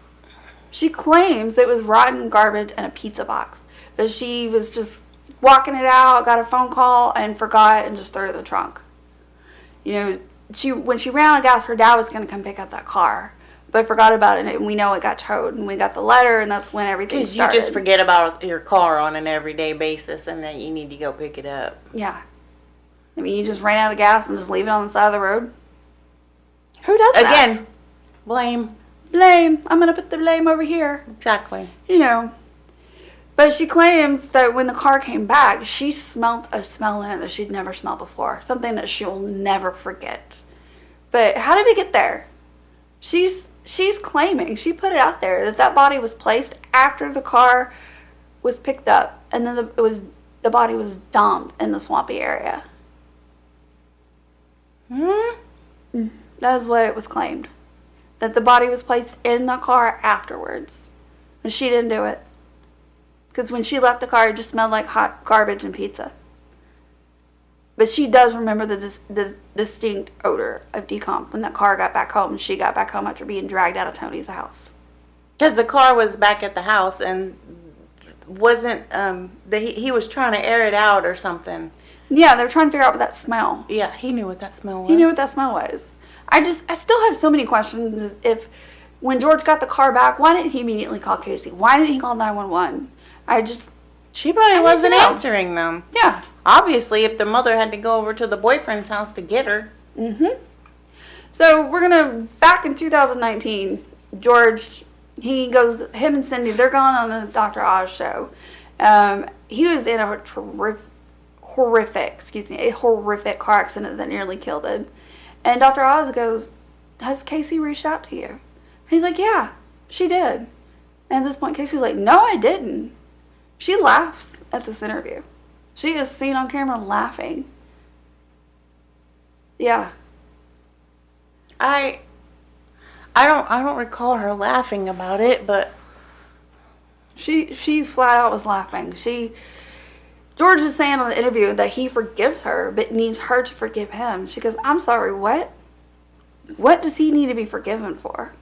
She claims it was rotten garbage and a pizza box. That she was just walking it out, got a phone call, and forgot and just threw it in the trunk. You know, when she ran out of gas, her dad was going to come pick up that car, but forgot about it, and we know it got towed, and we got the letter, and that's when everything started. Because you just forget about your car on an everyday basis, and then you need to go pick it up. Yeah. I mean, you just ran out of gas and just leave it on the side of the road? Who does that? Again, blame. Blame. I'm going to put the blame over here. Exactly. You know. But she claims that when the car came back, she smelled a smell in it that she'd never smelled before. Something that she'll never forget. But how did it get there? She's claiming, she put it out there, that body was placed after the car was picked up. And then the body was dumped in the swampy area. That is what it was claimed. That the body was placed in the car afterwards. And she didn't do it. Because when she left the car, it just smelled like hot garbage and pizza. But she does remember the distinct odor of decomp when that car got back home and she got back home after being dragged out of Tony's house. Because the car was back at the house and wasn't, he was trying to air it out or something. Yeah, they were trying to figure out what that smell. Yeah, he knew what that smell was. He knew what that smell was. I still have so many questions. If, when George got the car back, why didn't he immediately call Casey? Why didn't he call 911? She probably wasn't answering them. Yeah. Obviously, if the mother had to go over to the boyfriend's house to get her. So, back in 2019, George, him and Cindy, they're going on the Dr. Oz show. He was in a horrific car accident that nearly killed him. And Dr. Oz goes, has Casey reached out to you? And he's like, yeah, she did. And at this point, Casey's like, no, I didn't. She laughs at this interview. She is seen on camera laughing. Yeah. I don't recall her laughing about it, but she flat out was laughing. George is saying on the interview that he forgives her, but needs her to forgive him. She goes, I'm sorry, what? What does he need to be forgiven for?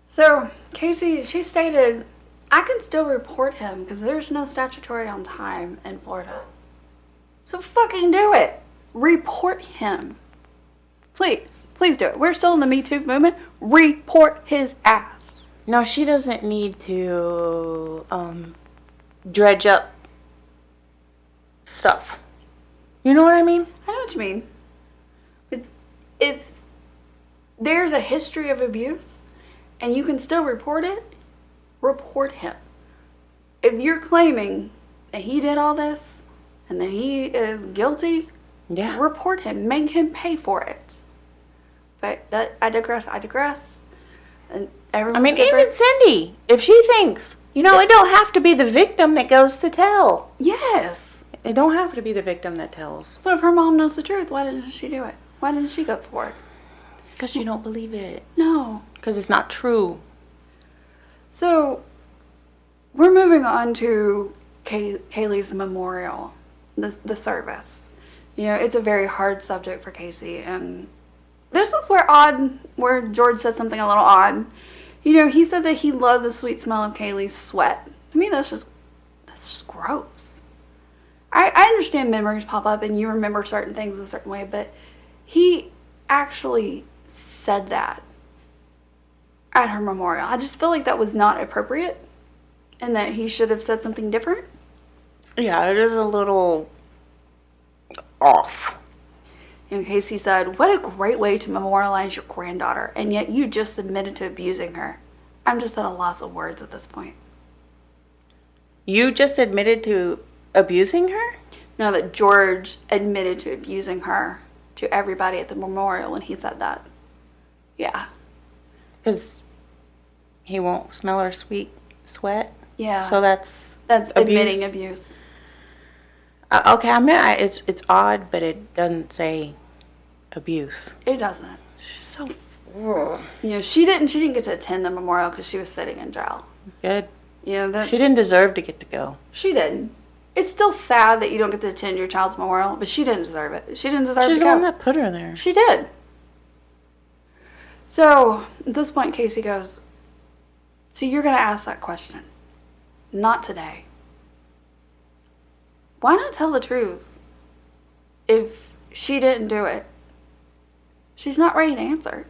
So, Casey, she stated, I can still report him because there's no statutory on time in Florida. So fucking do it. Report him. Please do it. We're still in the Me Too movement. Report his ass. no, she doesn't need to dredge up stuff. You know what I mean? I know what you mean. But if there's a history of abuse and you can still report it, report him. If you're claiming that he did all this and that he is guilty, report him. Make him pay for it. But I digress. And everyone's different. Even Cindy, if she thinks, it don't have to be the victim that goes to tell. Yes. It don't have to be the victim that tells. So if her mom knows the truth, why didn't she do it? Why didn't she go for it? Because you don't believe it. No. Because it's not true. So, we're moving on to Caylee's memorial, the service. It's a very hard subject for Casey, and this is where George said something a little odd. He said that he loved the sweet smell of Caylee's sweat. To me, that's just gross. I understand memories pop up and you remember certain things a certain way, but he actually said that at her memorial. I just feel like that was not appropriate and that he should have said something different. Yeah, it is a little off. And Casey said, "What a great way to memorialize your granddaughter, and yet you just admitted to abusing her. I'm just at a loss of words at this point." You just admitted to abusing her? No, that George admitted to abusing her to everybody at the memorial when he said that. Yeah. Because he won't smell her sweet sweat? Yeah. So that's admitting abuse. Okay, I mean, it's odd, but it doesn't say abuse. It doesn't. She's so... You know, she didn't get to attend the memorial because she was sitting in jail. Good. You know, She didn't deserve to get to go. She didn't. It's still sad that you don't get to attend your child's memorial, but she didn't deserve it. She didn't deserve to go. She's the one that put her there. She did. So, at this point, Casey goes, "So you're going to ask that question. Not today. Why not tell the truth? If she didn't do it, she's not ready to answer.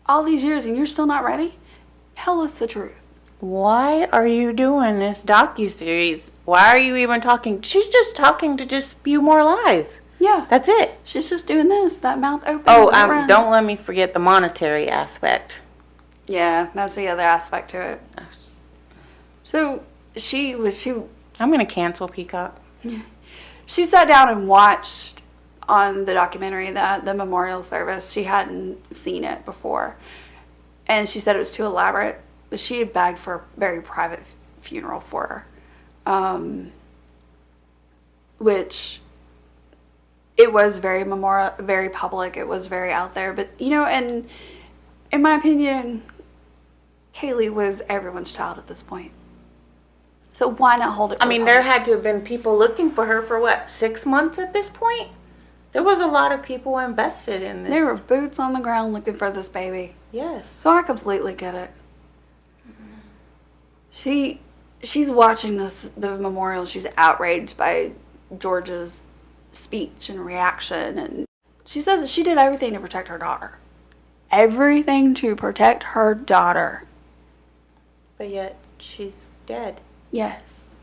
All these years and you're still not ready? Tell us the truth." Why are you doing this docuseries? Why are you even talking? She's just talking to just spew more lies. Yeah. That's it. She's just doing this. That mouth opens. Oh, and it runs. don't let me forget the monetary aspect. Yeah, that's the other aspect to it. So, I'm going to cancel Peacock. she sat down and watched on the documentary the memorial service. She hadn't seen it before. And she said it was too elaborate. But she had begged for a very private funeral for her. Which, it was very very public. It was very out there. But, you know, and in my opinion, Caylee was everyone's child at this point. So why not hold it for I mean, there had to have been people looking for her for what, 6 months at this point? There was a lot of people invested in this. There were boots on the ground looking for this baby. Yes. So I completely get it. She's watching the memorial. She's outraged by George's speech and reaction, and she says that she did everything to protect her daughter. Everything to protect her daughter. But yet, she's dead. Yes.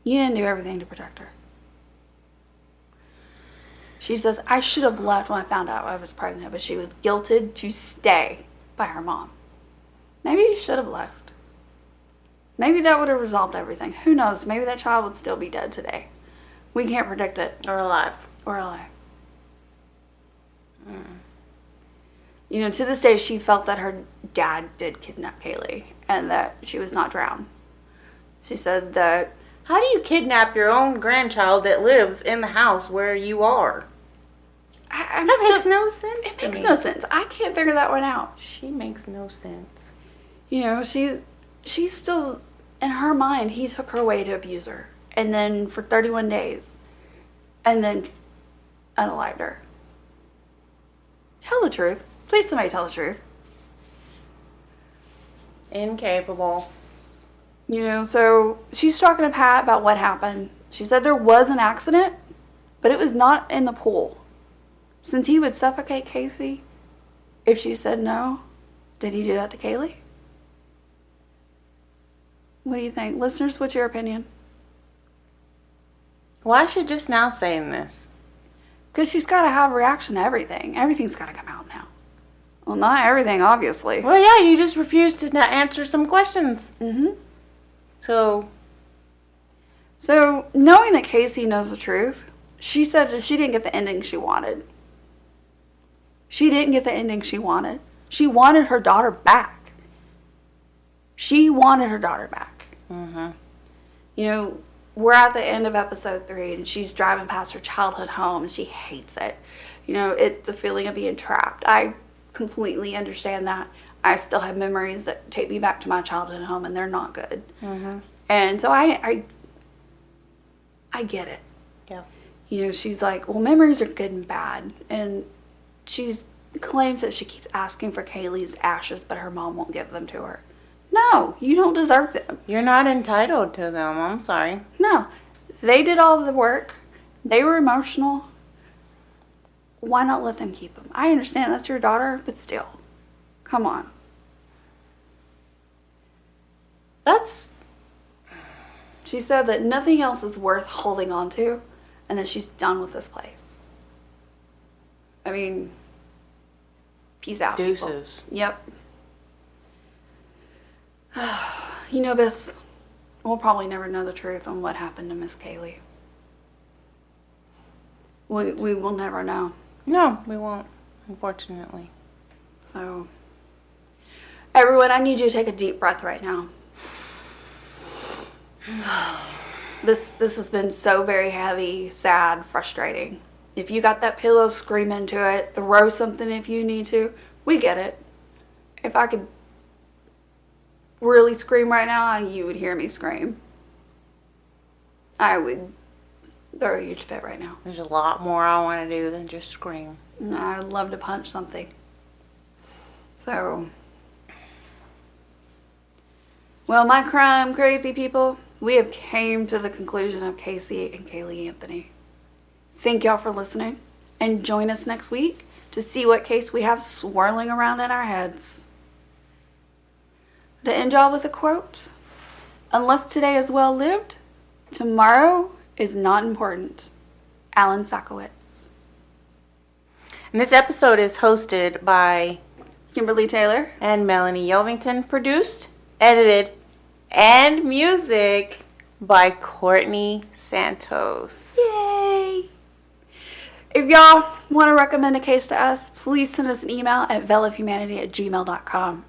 You didn't do everything to protect her. She says, "I should have left when I found out I was pregnant, but she was guilted to stay by her mom." Maybe you should have left. Maybe that would have resolved everything. Who knows? Maybe that child would still be dead today. We can't predict it. Or alive. Or alive. You know, to this day, she felt that her dad did kidnap Caylee and that she was not drowned. She said that... How do you kidnap your own grandchild that lives in the house where you are? That makes no sense. It makes no sense. I can't figure that one out. She makes no sense. You know, she's still... In her mind, he took her away to abuse her. And then for 31 days. And then unalived her. Tell the truth. Please, somebody tell the truth. Incapable. You know, so she's talking to Pat about what happened. She said there was an accident, but it was not in the pool. Since he would suffocate Casey, if she said no, did he do that to Caylee? What do you think? Listeners, what's your opinion? Why is she just now saying this? Because she's got to have a reaction to everything. Everything's got to come out now. Well, not everything, obviously. Well, yeah, you just refused to answer some questions. Mm-hmm. So, knowing that Casey knows the truth, she said that she didn't get the ending she wanted. She didn't get the ending she wanted. She wanted her daughter back. She wanted her daughter back. Mm-hmm. You know, we're at the end of episode 3, and she's driving past her childhood home, and she hates it. You know, it's the feeling of being trapped. I completely understand that. I still have memories that take me back to my childhood home, and they're not good. Mm-hmm. And so I get it. Yeah. You know, she's like, well, memories are good and bad. And she claims that she keeps asking for Caylee's ashes, but her mom won't give them to her. No, you don't deserve them. You're not entitled to them. I'm sorry. No. They did all the work. They were emotional. Why not let them keep them? I understand that's your daughter, but still. Come on. She said that nothing else is worth holding on to and that she's done with this place. I mean, peace out, people. Deuces. Yep. You know, Biss, we'll probably never know the truth on what happened to Miss Caylee. We will never know. No, we won't, unfortunately. So, everyone, I need you to take a deep breath right now. This has been so very heavy, sad, frustrating. If you got that pillow, scream into it. Throw something if you need to. We get it. If I could really scream right now, you would hear me scream. I would throw a huge fit right now. There's a lot more I want to do than just scream. I would love to punch something. So, well, my crime crazy people, we have came to the conclusion of Casey and Caylee Anthony. Thank y'all for listening, and join us next week to see what case we have swirling around in our heads. To end y'all with a quote, unless today is well lived, tomorrow is not important. Alan Sakowitz. And this episode is hosted by Kimberly Taylor and Melonie Yelvington, produced, edited, and music by Courtney Santos. Yay! If y'all want to recommend a case to us, please send us an email at veilofhumanity@gmail.com.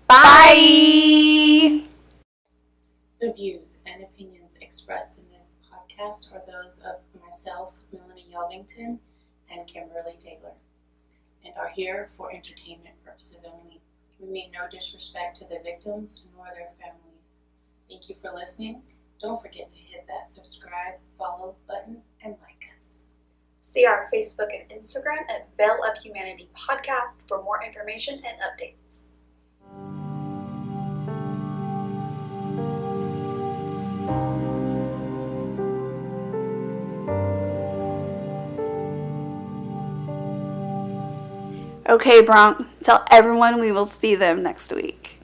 Bye! The views and opinions expressed in this podcast are those of myself, Melonie Yelvington, and Kimberly Taylor, and are here for entertainment purposes only. We mean no disrespect to the victims nor their families. Thank you for listening. Don't forget to hit that subscribe, follow button, and like us. See our Facebook and Instagram at Veil of Humanity Podcast for more information and updates. Okay, Bronc, tell everyone we will see them next week.